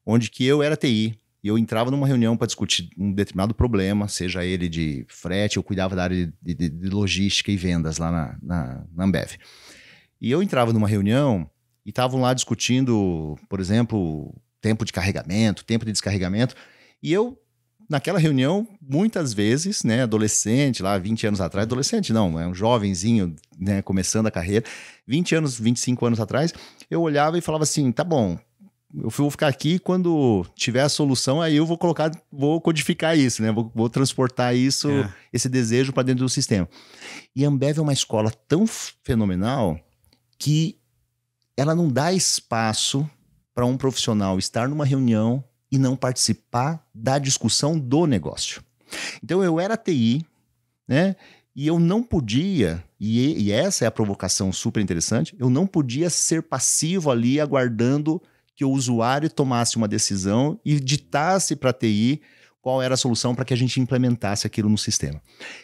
S1: onde que eu era TI, e eu entrava numa reunião para discutir um determinado problema, seja ele de frete, eu cuidava da área de logística e vendas lá na Ambev. E eu entrava numa reunião e estavam lá discutindo, por exemplo, tempo de carregamento, tempo de descarregamento, e eu... Naquela reunião, muitas vezes, né, adolescente, lá 20 anos atrás, adolescente não, é um jovenzinho, né, começando a carreira, 20 anos, 25 anos atrás, eu olhava e falava assim, tá bom, eu vou ficar aqui, quando tiver a solução, aí eu vou codificar isso, né, vou transportar isso, esse desejo para dentro do sistema. E a Ambev é uma escola tão fenomenal que ela não dá espaço para um profissional estar numa reunião e não participar da discussão do negócio. Então eu era TI, né? E eu não podia, e essa é a provocação super interessante, eu não podia ser passivo ali aguardando que o usuário tomasse uma decisão e ditasse para a TI qual era a solução para que a gente implementasse aquilo no sistema.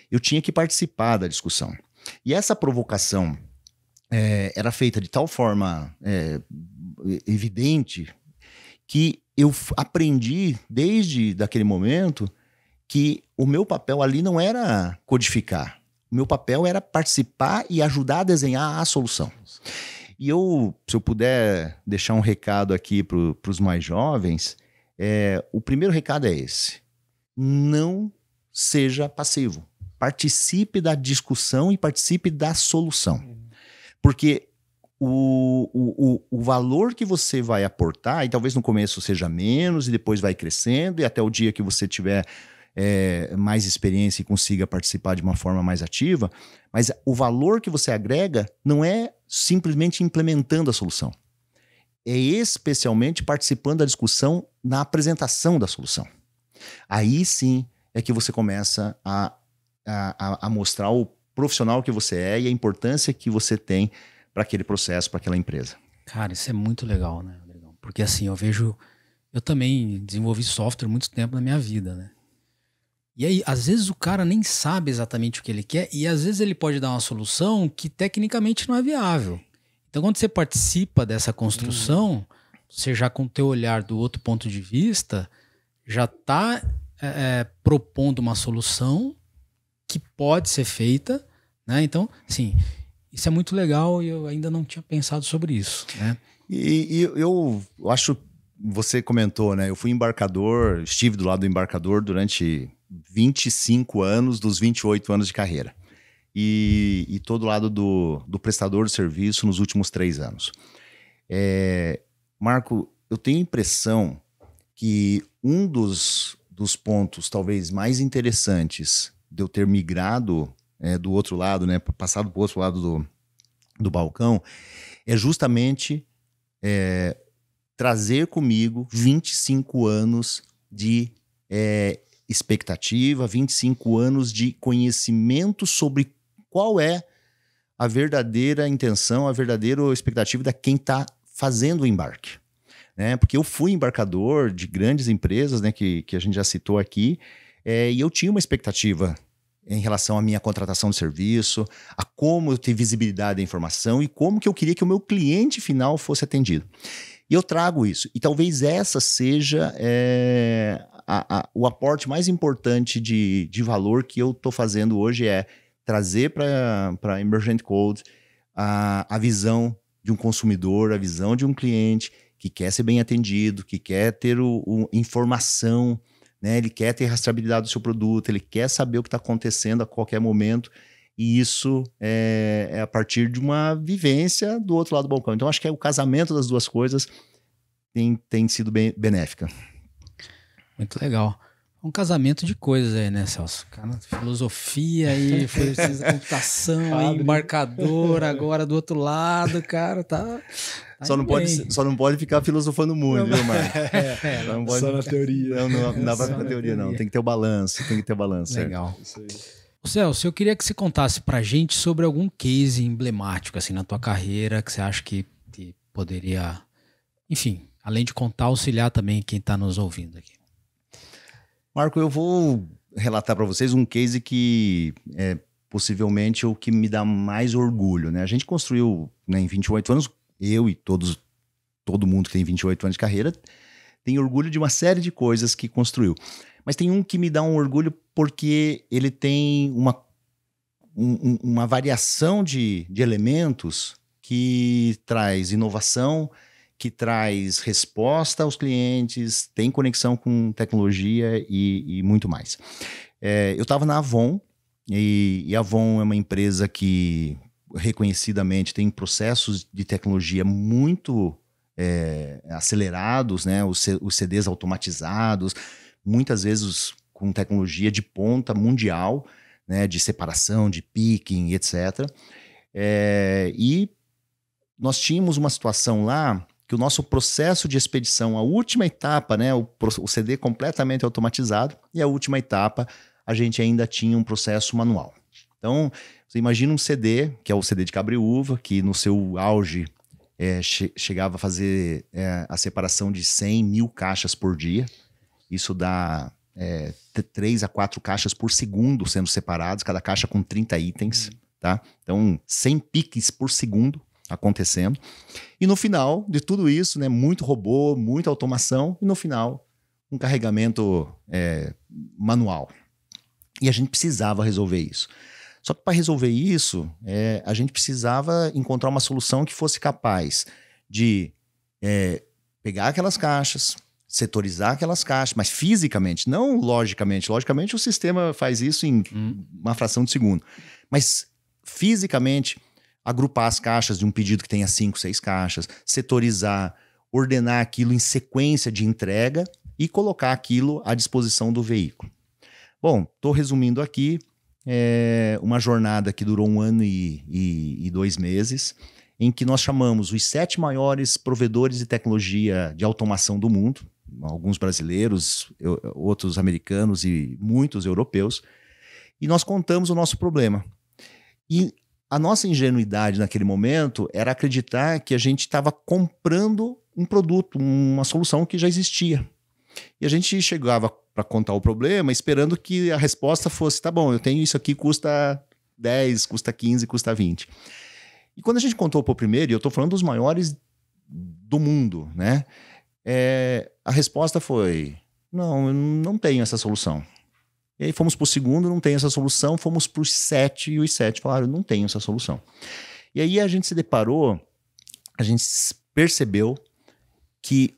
S1: Eu tinha que participar da discussão. E essa provocação era feita de tal forma evidente que eu aprendi desde daquele momento que o meu papel ali não era codificar. O meu papel era participar e ajudar a desenhar a solução. E se eu puder deixar um recado aqui para os mais jovens, o primeiro recado é esse: não seja passivo. Participe da discussão e participe da solução. Porque o valor que você vai aportar, e talvez no começo seja menos, e depois vai crescendo, e até o dia que você tiver mais experiência e consiga participar de uma forma mais ativa, mas o valor que você agrega não é simplesmente implementando a solução. É especialmente participando da discussão na apresentação da solução. Aí sim é que você começa a mostrar o profissional que você é e a importância que você tem para aquele processo, para aquela empresa.
S2: Cara, isso é muito legal, né, Rodrigão? Porque assim, eu também desenvolvi software muito tempo na minha vida, né? E aí, às vezes o cara nem sabe exatamente o que ele quer e às vezes ele pode dar uma solução que tecnicamente não é viável. Então, quando você participa dessa construção, você já com o teu olhar do outro ponto de vista, já está propondo uma solução que pode ser feita, né? Então, assim, isso é muito legal e eu ainda não tinha pensado sobre isso, né?
S1: E eu acho, você comentou, né? Eu fui embarcador, estive do lado do embarcador durante 25 anos dos 28 anos de carreira. E todo lado do prestador de serviço nos últimos 3 anos. Marco, eu tenho a impressão que um dos pontos talvez mais interessantes de eu ter migrado do outro lado, né, passado para o outro lado do balcão, é justamente trazer comigo 25 anos de expectativa, 25 anos de conhecimento sobre qual é a verdadeira intenção, a verdadeira expectativa de quem está fazendo o embarque. Né? Porque eu fui embarcador de grandes empresas, né, que a gente já citou aqui, e eu tinha uma expectativa em relação à minha contratação de serviço, a como eu ter visibilidade da informação e como que eu queria que o meu cliente final fosse atendido. E eu trago isso. E talvez essa seja o aporte mais importante de valor que eu estou fazendo hoje, trazer para a Emergent Code a visão de um consumidor, a visão de um cliente que quer ser bem atendido, que quer ter informação, né? Ele quer ter rastreabilidade do seu produto, ele quer saber o que está acontecendo a qualquer momento, e isso é a partir de uma vivência do outro lado do balcão. Então, acho que o casamento das duas coisas tem sido bem benéfica.
S2: Muito legal. Um casamento de coisas aí, né, Celso? Cara, filosofia aí, foi ciência da computação, aí, embarcador, agora do outro lado, cara, tá
S1: só não pode ficar filosofando muito, viu, Marco?
S3: Só na teoria.
S1: Não dá pra ficar na teoria, não. Tem que ter o balanço,
S2: Legal. Celso, eu queria que você contasse pra gente sobre algum case emblemático, assim, na tua carreira, que você acha que poderia, enfim, além de contar, auxiliar também quem tá nos ouvindo aqui.
S1: Marco, eu vou relatar para vocês um case que é possivelmente o que me dá mais orgulho, né? A gente construiu, né, em 28 anos, eu e todo mundo que tem 28 anos de carreira tem orgulho de uma série de coisas que construiu. Mas tem um que me dá um orgulho porque ele tem uma variação de elementos que traz inovação, que traz resposta aos clientes, tem conexão com tecnologia e muito mais. Eu estava na Avon, e a Avon é uma empresa que reconhecidamente tem processos de tecnologia muito acelerados, né? Os CDs automatizados, muitas vezes com tecnologia de ponta mundial, né? De separação, de picking, etc. E nós tínhamos uma situação lá que o nosso processo de expedição, a última etapa, né, o CD completamente automatizado, e a última etapa a gente ainda tinha um processo manual. Então, você imagina um CD, que é o CD de cabreúva, que no seu auge chegava a fazer a separação de 100 mil caixas por dia. Isso dá 3 a 4 caixas por segundo sendo separados, cada caixa com 30 itens. Tá? Então, 100 piques por segundo acontecendo. E no final de tudo isso, né, muito robô, muita automação, e no final, um carregamento manual. E a gente precisava resolver isso. Só que para resolver isso, a gente precisava encontrar uma solução que fosse capaz de pegar aquelas caixas, setorizar aquelas caixas, mas fisicamente, não logicamente. Logicamente o sistema faz isso em uma fração de segundo. Mas fisicamente, agrupar as caixas de um pedido que tenha 5, 6 caixas, setorizar, ordenar aquilo em sequência de entrega e colocar aquilo à disposição do veículo. Bom, estou resumindo aqui uma jornada que durou 1 ano e 2 meses, em que nós chamamos os 7 maiores provedores de tecnologia de automação do mundo, alguns brasileiros, outros americanos e muitos europeus, e nós contamos o nosso problema. E a nossa ingenuidade naquele momento era acreditar que a gente estava comprando um produto, uma solução que já existia. E a gente chegava para contar o problema esperando que a resposta fosse, tá bom, eu tenho isso aqui, custa 10, custa 15, custa 20. E quando a gente contou para o primeiro, e eu estou falando dos maiores do mundo, né? A resposta foi, não, eu não tenho essa solução. E aí fomos para o segundo, não tem essa solução, fomos para os 7, e os 7 falaram, não tenho essa solução. E aí a gente se deparou, a gente percebeu que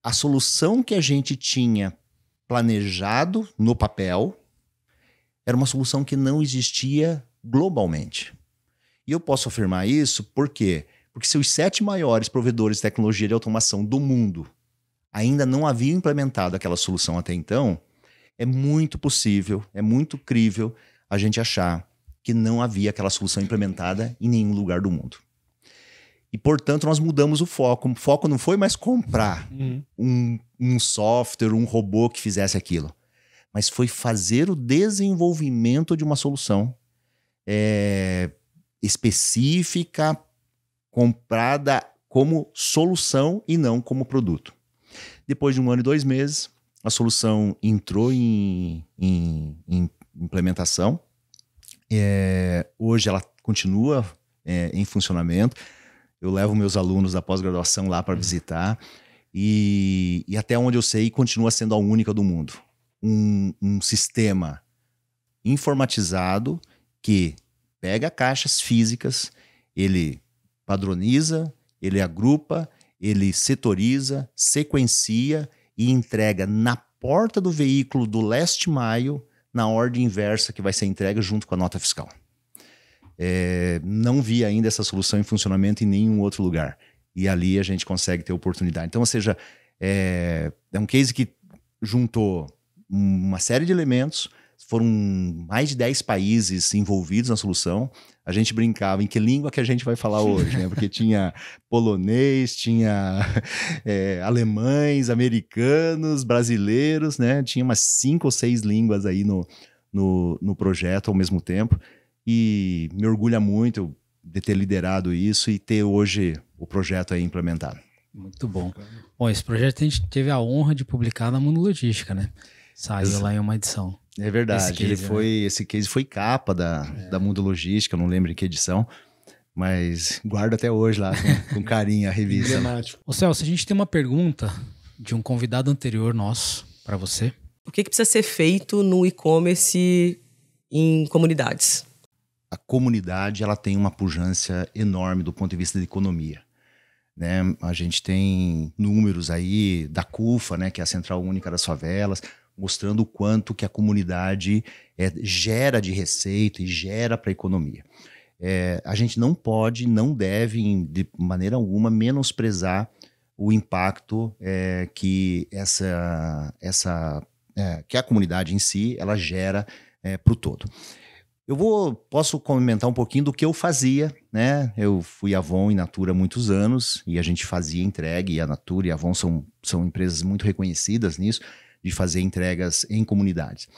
S1: a solução que a gente tinha planejado no papel era uma solução que não existia globalmente. E eu posso afirmar isso por quê? Porque se os 7 maiores provedores de tecnologia de automação do mundo ainda não haviam implementado aquela solução até então, é muito possível, é muito crível a gente achar que não havia aquela solução implementada em nenhum lugar do mundo. E, portanto, nós mudamos o foco. O foco não foi mais comprar um software, um robô que fizesse aquilo, mas foi fazer o desenvolvimento de uma solução específica, comprada como solução e não como produto. Depois de 1 ano e 2 meses, a solução entrou em implementação. Hoje ela continua em funcionamento. Eu levo meus alunos da pós-graduação lá para visitar. E até onde eu sei, continua sendo a única do mundo. Um sistema informatizado que pega caixas físicas, ele padroniza, ele agrupa, ele setoriza, sequencia e entrega na porta do veículo do last mile, na ordem inversa que vai ser entregue junto com a nota fiscal. Não vi ainda essa solução em funcionamento em nenhum outro lugar. E ali a gente consegue ter oportunidade. Então, ou seja, é um case que juntou uma série de elementos, foram mais de 10 países envolvidos na solução. A gente brincava em que língua que a gente vai falar hoje, né? Porque tinha polonês, tinha alemães, americanos, brasileiros, né? Tinha umas 5 ou 6 línguas aí no projeto ao mesmo tempo. E me orgulha muito de ter liderado isso e ter hoje o projeto aí implementado.
S2: Muito bom. Bom, esse projeto a gente teve a honra de publicar na Mundo Logística, né? Saiu lá em uma edição.
S1: É verdade, esse case foi capa da Mundo Logística, não lembro em que edição, mas guardo até hoje lá com carinho a revista.
S2: Ô Celso, a gente tem uma pergunta de um convidado anterior nosso para você.
S4: O que precisa ser feito no e-commerce em comunidades?
S1: A comunidade ela tem uma pujança enorme do ponto de vista da economia. Né? A gente tem números aí da CUFA, né, que é a Central Única das Favelas, mostrando o quanto que a comunidade gera de receita e gera para a economia. A gente não pode, não deve, de maneira alguma, menosprezar o impacto que que a comunidade em si ela gera para o todo. Posso comentar um pouquinho do que eu fazia, né? Eu fui Avon e Natura há muitos anos e a gente fazia entrega, e a Natura e a Avon são empresas muito reconhecidas nisso, de fazer entregas em comunidades.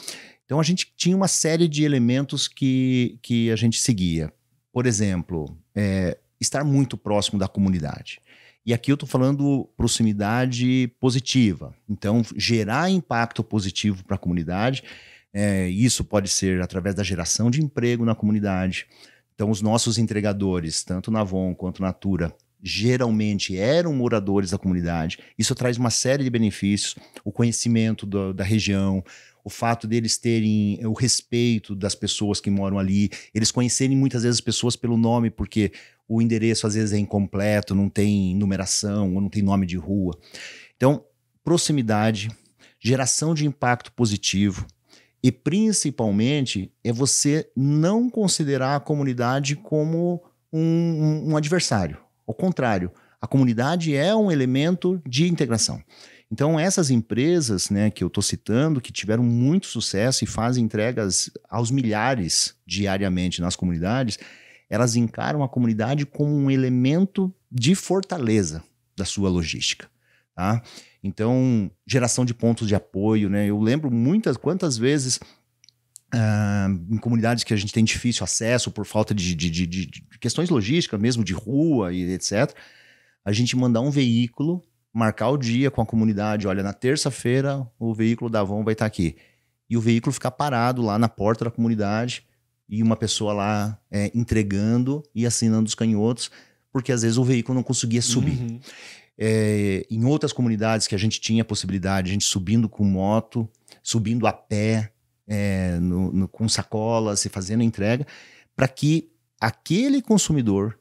S1: Então a gente tinha uma série de elementos que a gente seguia. Por exemplo, estar muito próximo da comunidade. E aqui eu estou falando proximidade positiva. Então, gerar impacto positivo para a comunidade. Isso pode ser através da geração de emprego na comunidade. Então, os nossos entregadores, tanto na Avon quanto na Natura, geralmente eram moradores da comunidade. Isso traz uma série de benefícios, o conhecimento da região, o fato deles terem o respeito das pessoas que moram ali, eles conhecerem muitas vezes as pessoas pelo nome, porque o endereço às vezes é incompleto, não tem numeração, ou não tem nome de rua. Então, proximidade, geração de impacto positivo e, principalmente, é você não considerar a comunidade como um adversário. Ao contrário, a comunidade é um elemento de integração. Então, essas empresas, né, que eu estou citando, que tiveram muito sucesso e fazem entregas aos milhares diariamente nas comunidades, elas encaram a comunidade como um elemento de fortaleza da sua logística. Tá? Então, geração de pontos de apoio, né? Eu lembro quantas vezes em comunidades que a gente tem difícil acesso por falta de questões logísticas mesmo, de rua e etc., a gente mandar um veículo, marcar o dia com a comunidade, olha, na terça-feira o veículo da Avon vai estar aqui. E o veículo ficar parado lá na porta da comunidade e uma pessoa lá entregando e assinando os canhotos, porque às vezes o veículo não conseguia subir.
S3: Uhum.
S1: Em outras comunidades que a gente tinha a possibilidade, a gente subindo com moto, subindo a pé, com sacolas e fazendo a entrega, para que aquele consumidor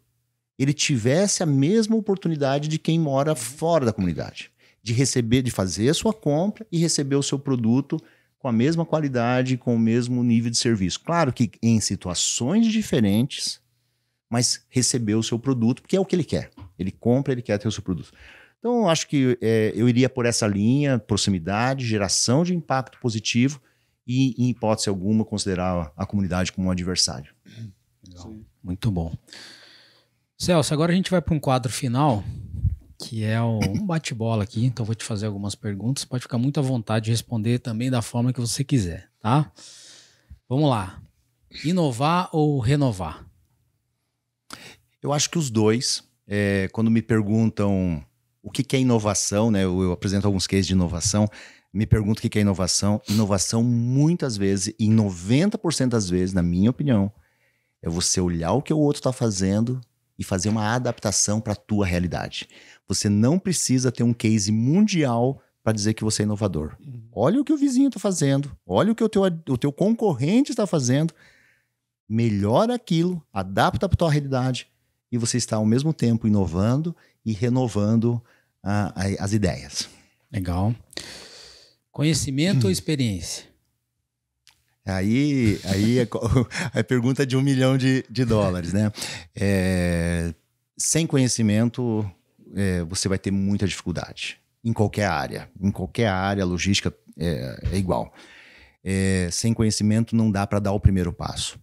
S1: ele tivesse a mesma oportunidade de quem mora fora da comunidade, de receber, de fazer a sua compra e receber o seu produto com a mesma qualidade, com o mesmo nível de serviço. Claro que em situações diferentes, mas receber o seu produto, porque é o que ele quer. Ele compra, ele quer ter o seu produto. Então, eu acho que eu iria por essa linha, proximidade, geração de impacto positivo e, em hipótese alguma, considerar a comunidade como um adversário.
S2: Legal. Muito bom. Celso, agora a gente vai para um quadro final, que é um bate-bola aqui. Então, eu vou te fazer algumas perguntas. Pode ficar muito à vontade de responder também da forma que você quiser, tá? Vamos lá. Inovar ou renovar?
S1: Eu acho que os dois. Quando me perguntam o que é inovação, né? Eu apresento alguns cases de inovação, me perguntam o que é inovação. Inovação, muitas vezes, em 90% das vezes, na minha opinião, é você olhar o que o outro está fazendo e fazer uma adaptação para a tua realidade. Você não precisa ter um case mundial para dizer que você é inovador. Olha o que o vizinho está fazendo, olha o que o teu concorrente está fazendo, melhora aquilo, adapta para a tua realidade e você está ao mesmo tempo inovando e renovando as ideias.
S2: Legal. Conhecimento ou experiência?
S1: Aí é pergunta de $1 milhão, né? Sem conhecimento, você vai ter muita dificuldade. Em qualquer área. Em qualquer área, a logística é igual. Sem conhecimento, não dá para dar o primeiro passo.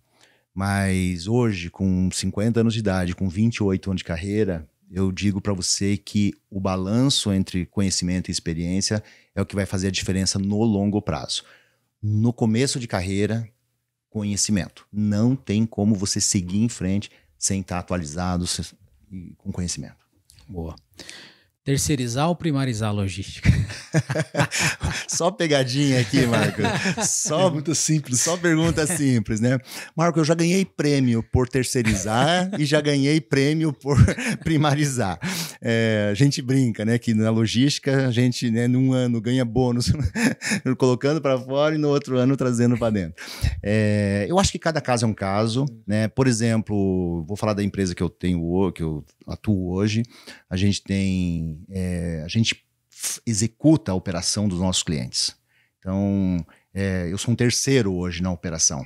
S1: Mas hoje, com 50 anos de idade, com 28 anos de carreira, eu digo para você que o balanço entre conhecimento e experiência é o que vai fazer a diferença no longo prazo. No começo de carreira, conhecimento. Não tem como você seguir em frente sem estar atualizado e com conhecimento.
S2: Boa. Terceirizar ou primarizar a logística?
S1: Só pegadinha aqui, Marco.
S3: Pergunta simples.
S1: Só pergunta simples, né? Marco, eu já ganhei prêmio por terceirizar e já ganhei prêmio por primarizar. A gente brinca, né? Que na logística a gente, né, num ano ganha bônus colocando para fora e no outro ano trazendo para dentro. Eu acho que cada caso é um caso, né? Por exemplo, vou falar da empresa que eu atuo hoje. A gente executa a operação dos nossos clientes. Então, eu sou um terceiro hoje na operação.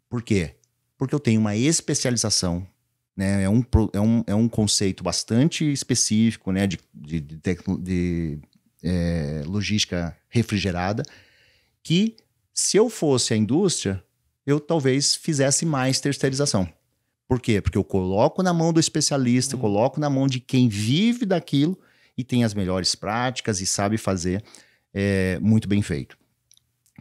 S1: Por quê? Porque eu tenho uma especialização, né? É um conceito bastante específico, né? de logística refrigerada, que se eu fosse a indústria, eu talvez fizesse mais terceirização. Por quê? Porque eu coloco na mão do especialista, eu coloco na mão de quem vive daquilo e tem as melhores práticas e sabe fazer muito bem feito.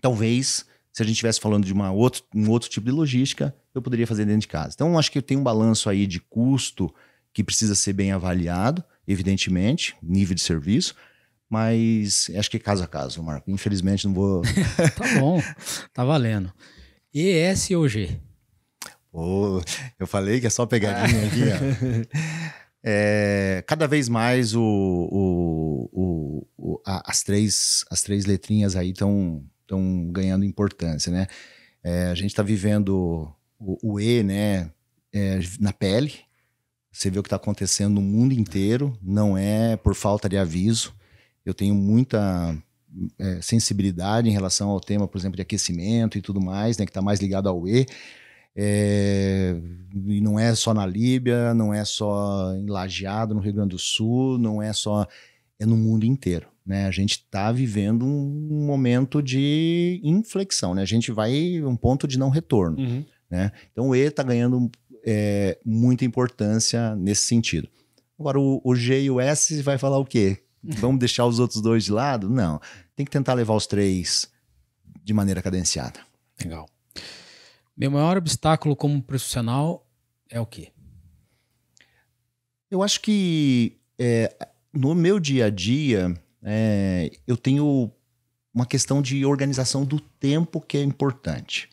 S1: Talvez, se a gente estivesse falando de um outro tipo de logística, eu poderia fazer dentro de casa. Então, acho que tem um balanço aí de custo que precisa ser bem avaliado, evidentemente, nível de serviço, mas acho que é caso a caso, Marco. Infelizmente, não vou...
S2: Tá bom, tá valendo. ES ou G?
S1: Eu falei que é só pegadinha aqui, ó. Cada vez mais as três letrinhas aí estão ganhando importância, né? A gente está vivendo o E, né, na pele. Você vê o que está acontecendo no mundo inteiro, não é por falta de aviso. Eu tenho muita sensibilidade em relação ao tema, por exemplo, de aquecimento e tudo mais, né, que está mais ligado ao E. E não é só na Líbia, não é só em Lajeado, no Rio Grande do Sul, não é só... É no mundo inteiro, né? A gente está vivendo um momento de inflexão, né? A gente vai um ponto de não retorno, né? Então o E está ganhando muita importância nesse sentido. Agora o G e o S vai falar o quê? Vamos deixar os outros dois de lado? Não. Tem que tentar levar os três de maneira cadenciada.
S2: Legal. Meu maior obstáculo como profissional é o quê?
S1: Eu acho que no meu dia a dia eu tenho uma questão de organização do tempo que é importante.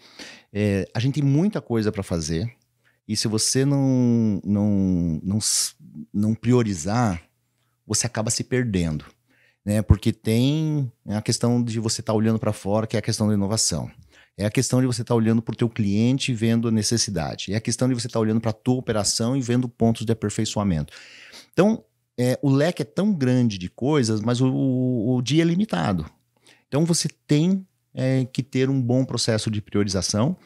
S1: A gente tem muita coisa para fazer e se você não priorizar, você acaba se perdendo, né? Porque tem a questão de você estar olhando para fora, que é a questão da inovação. É a questão de você estar olhando para o teu cliente e vendo a necessidade. É a questão de você estar olhando para a tua operação e vendo pontos de aperfeiçoamento. Então, o leque é tão grande de coisas, mas o dia é limitado. Então, você tem que ter um bom processo de priorização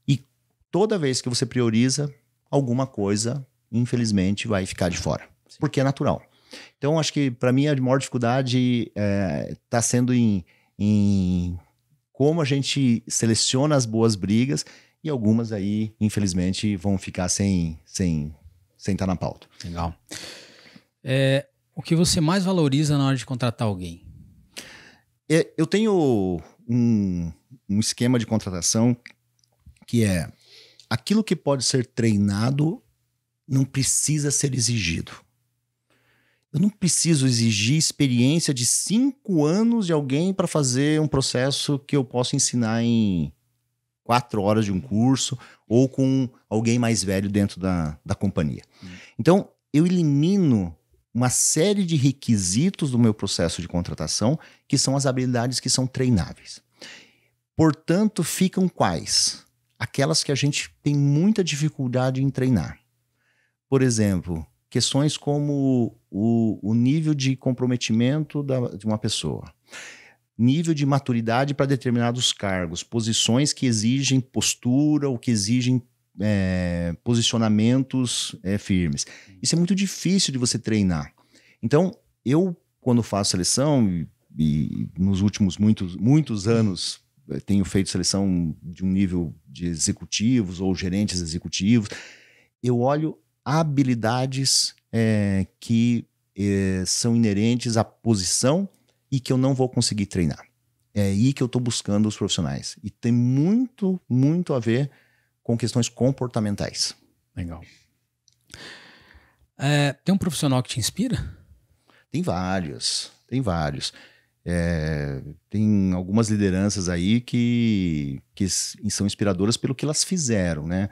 S1: e toda vez que você prioriza, alguma coisa, infelizmente, vai ficar de fora. Sim. Porque é natural. Então, acho que, para mim, a maior dificuldade está sendo em como a gente seleciona as boas brigas e algumas aí, infelizmente, vão ficar sem estar na pauta.
S2: Legal. O que você mais valoriza na hora de contratar alguém?
S1: Eu tenho um esquema de contratação que é aquilo que pode ser treinado não precisa ser exigido. Eu não preciso exigir experiência de 5 anos de alguém para fazer um processo que eu posso ensinar em 4 horas de um curso ou com alguém mais velho dentro da companhia. Então, eu elimino uma série de requisitos do meu processo de contratação que são as habilidades que são treináveis. Portanto, ficam quais? Aquelas que a gente tem muita dificuldade em treinar. Por exemplo, questões como o nível de comprometimento de uma pessoa, nível de maturidade para determinados cargos, posições que exigem postura ou que exigem posicionamentos firmes. Isso é muito difícil de você treinar. Então, eu, quando faço seleção, e nos últimos muitos anos tenho feito seleção de um nível de executivos ou gerentes executivos, eu olho habilidades que são inerentes à posição e que eu não vou conseguir treinar. É aí que eu estou buscando os profissionais. E tem muito, muito a ver com questões comportamentais.
S2: Legal. Tem um profissional que te inspira?
S1: Tem vários. Tem algumas lideranças aí que são inspiradoras pelo que elas fizeram, né?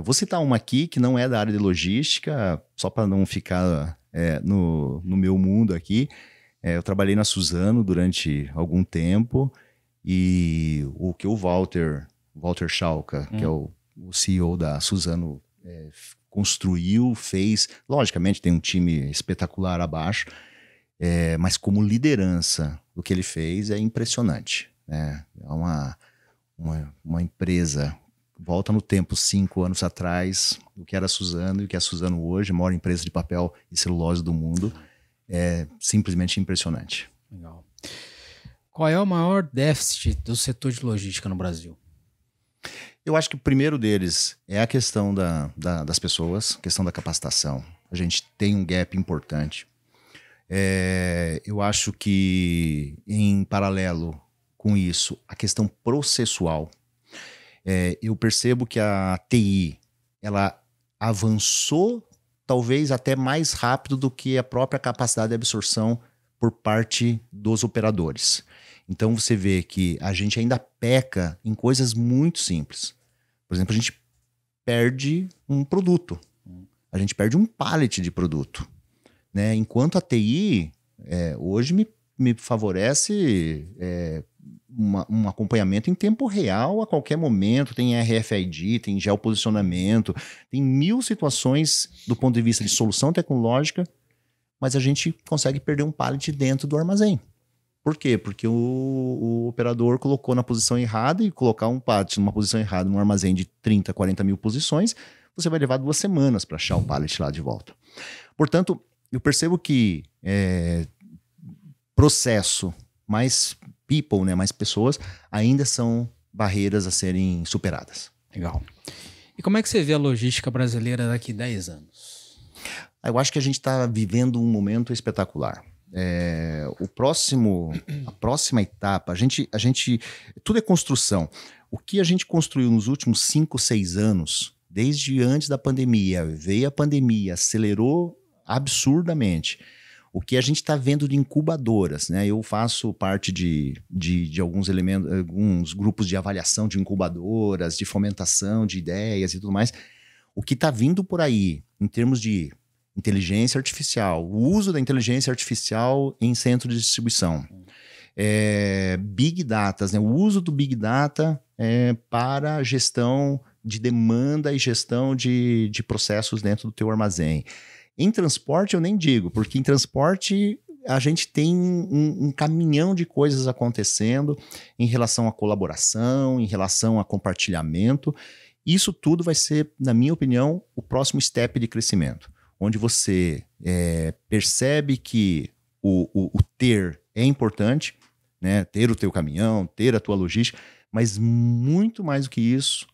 S1: Vou citar uma aqui que não é da área de logística, só para não ficar no meu mundo aqui. Eu trabalhei na Suzano durante algum tempo e o que o Walter Schalka, que é o CEO da Suzano, construiu, fez. Logicamente tem um time espetacular abaixo, mas como liderança, o que ele fez é impressionante. É uma empresa, volta no tempo 5 anos atrás, o que era a Suzano e o que é a Suzano hoje, a maior empresa de papel e celulose do mundo, é simplesmente impressionante.
S2: Legal. Qual é o maior déficit do setor de logística no Brasil?
S1: Eu acho que o primeiro deles é a questão das pessoas, a questão da capacitação. A gente tem um gap importante. Eu acho que, em paralelo com isso, a questão processual. Eu percebo que a TI, ela avançou talvez até mais rápido do que a própria capacidade de absorção por parte dos operadores. Então você vê que a gente ainda peca em coisas muito simples. Por exemplo, a gente perde um produto. a gente perde um pallet de produto, né? Enquanto a TI hoje me favorece um acompanhamento em tempo real a qualquer momento, tem RFID, tem geoposicionamento, tem 1000 situações do ponto de vista de solução tecnológica, mas a gente consegue perder um pallet dentro do armazém. Por quê? Porque o operador colocou na posição errada, e colocar um pallet numa posição errada num armazém de 30, 40 mil posições, você vai levar 2 semanas para achar o pallet lá de volta. Portanto, eu percebo que processo mais people, né, mais pessoas, ainda são barreiras a serem superadas.
S2: Legal. E como é que você vê a logística brasileira daqui 10 anos?
S1: Eu acho que a gente está vivendo um momento espetacular. A próxima etapa, a gente, tudo é construção. O que a gente construiu nos últimos 5, 6 anos, desde antes da pandemia, veio a pandemia, acelerou absurdamente. O que a gente está vendo de incubadoras, né? Eu faço parte de alguns elementos, alguns grupos de avaliação de incubadoras, de fomentação de ideias e tudo mais. O que está vindo por aí, em termos de inteligência artificial, o uso da inteligência artificial em centro de distribuição, Big Data, né? O uso do Big Data para gestão de demanda e gestão de processos dentro do teu armazém. Em transporte eu nem digo, porque em transporte a gente tem um caminhão de coisas acontecendo em relação à colaboração, em relação a compartilhamento. Isso tudo vai ser, na minha opinião, o próximo step de crescimento, onde você percebe que o ter é importante, né? Ter o teu caminhão, ter a tua logística, mas muito mais do que isso,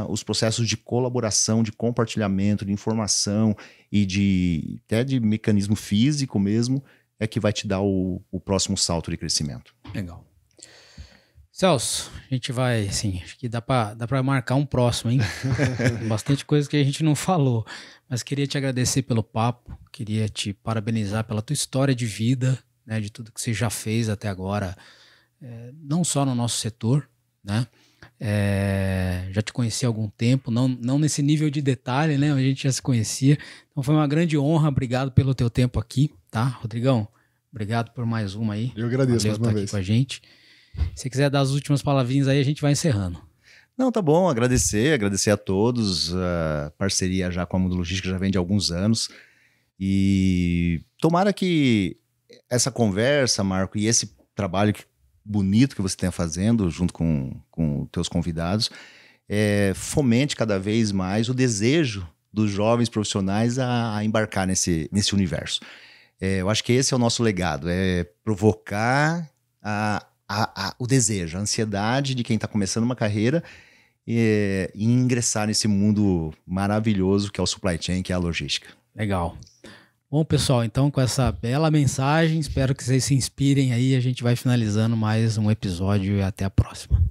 S1: os processos de colaboração, de compartilhamento, de informação e até de mecanismo físico mesmo, é que vai te dar o próximo salto de crescimento.
S2: Legal. Celso, a gente vai, assim, acho que dá pra marcar um próximo, hein? Bastante coisa que a gente não falou, mas queria te agradecer pelo papo, queria te parabenizar pela tua história de vida, né, de tudo que você já fez até agora, não só no nosso setor, né? Já te conheci há algum tempo, não nesse nível de detalhe, né? A gente já se conhecia. Então foi uma grande honra, obrigado pelo teu tempo aqui, tá? Rodrigão, obrigado por mais uma aí.
S3: Eu agradeço mais uma vez.
S2: Aqui com a gente. Se você quiser dar as últimas palavrinhas aí, a gente vai encerrando.
S1: Não, tá bom, agradecer a todos, a parceria já com a Mundo Logística já vem de alguns anos, e tomara que essa conversa, Marco, e esse trabalho bonito que você está fazendo junto com teus convidados, fomente cada vez mais o desejo dos jovens profissionais a embarcar nesse universo. Eu acho que esse é o nosso legado, provocar o desejo, a ansiedade de quem está começando uma carreira e ingressar nesse mundo maravilhoso que é o supply chain, que é a logística. Legal.
S2: Bom, pessoal, então com essa bela mensagem, espero que vocês se inspirem aí. A gente vai finalizando mais um episódio e até a próxima.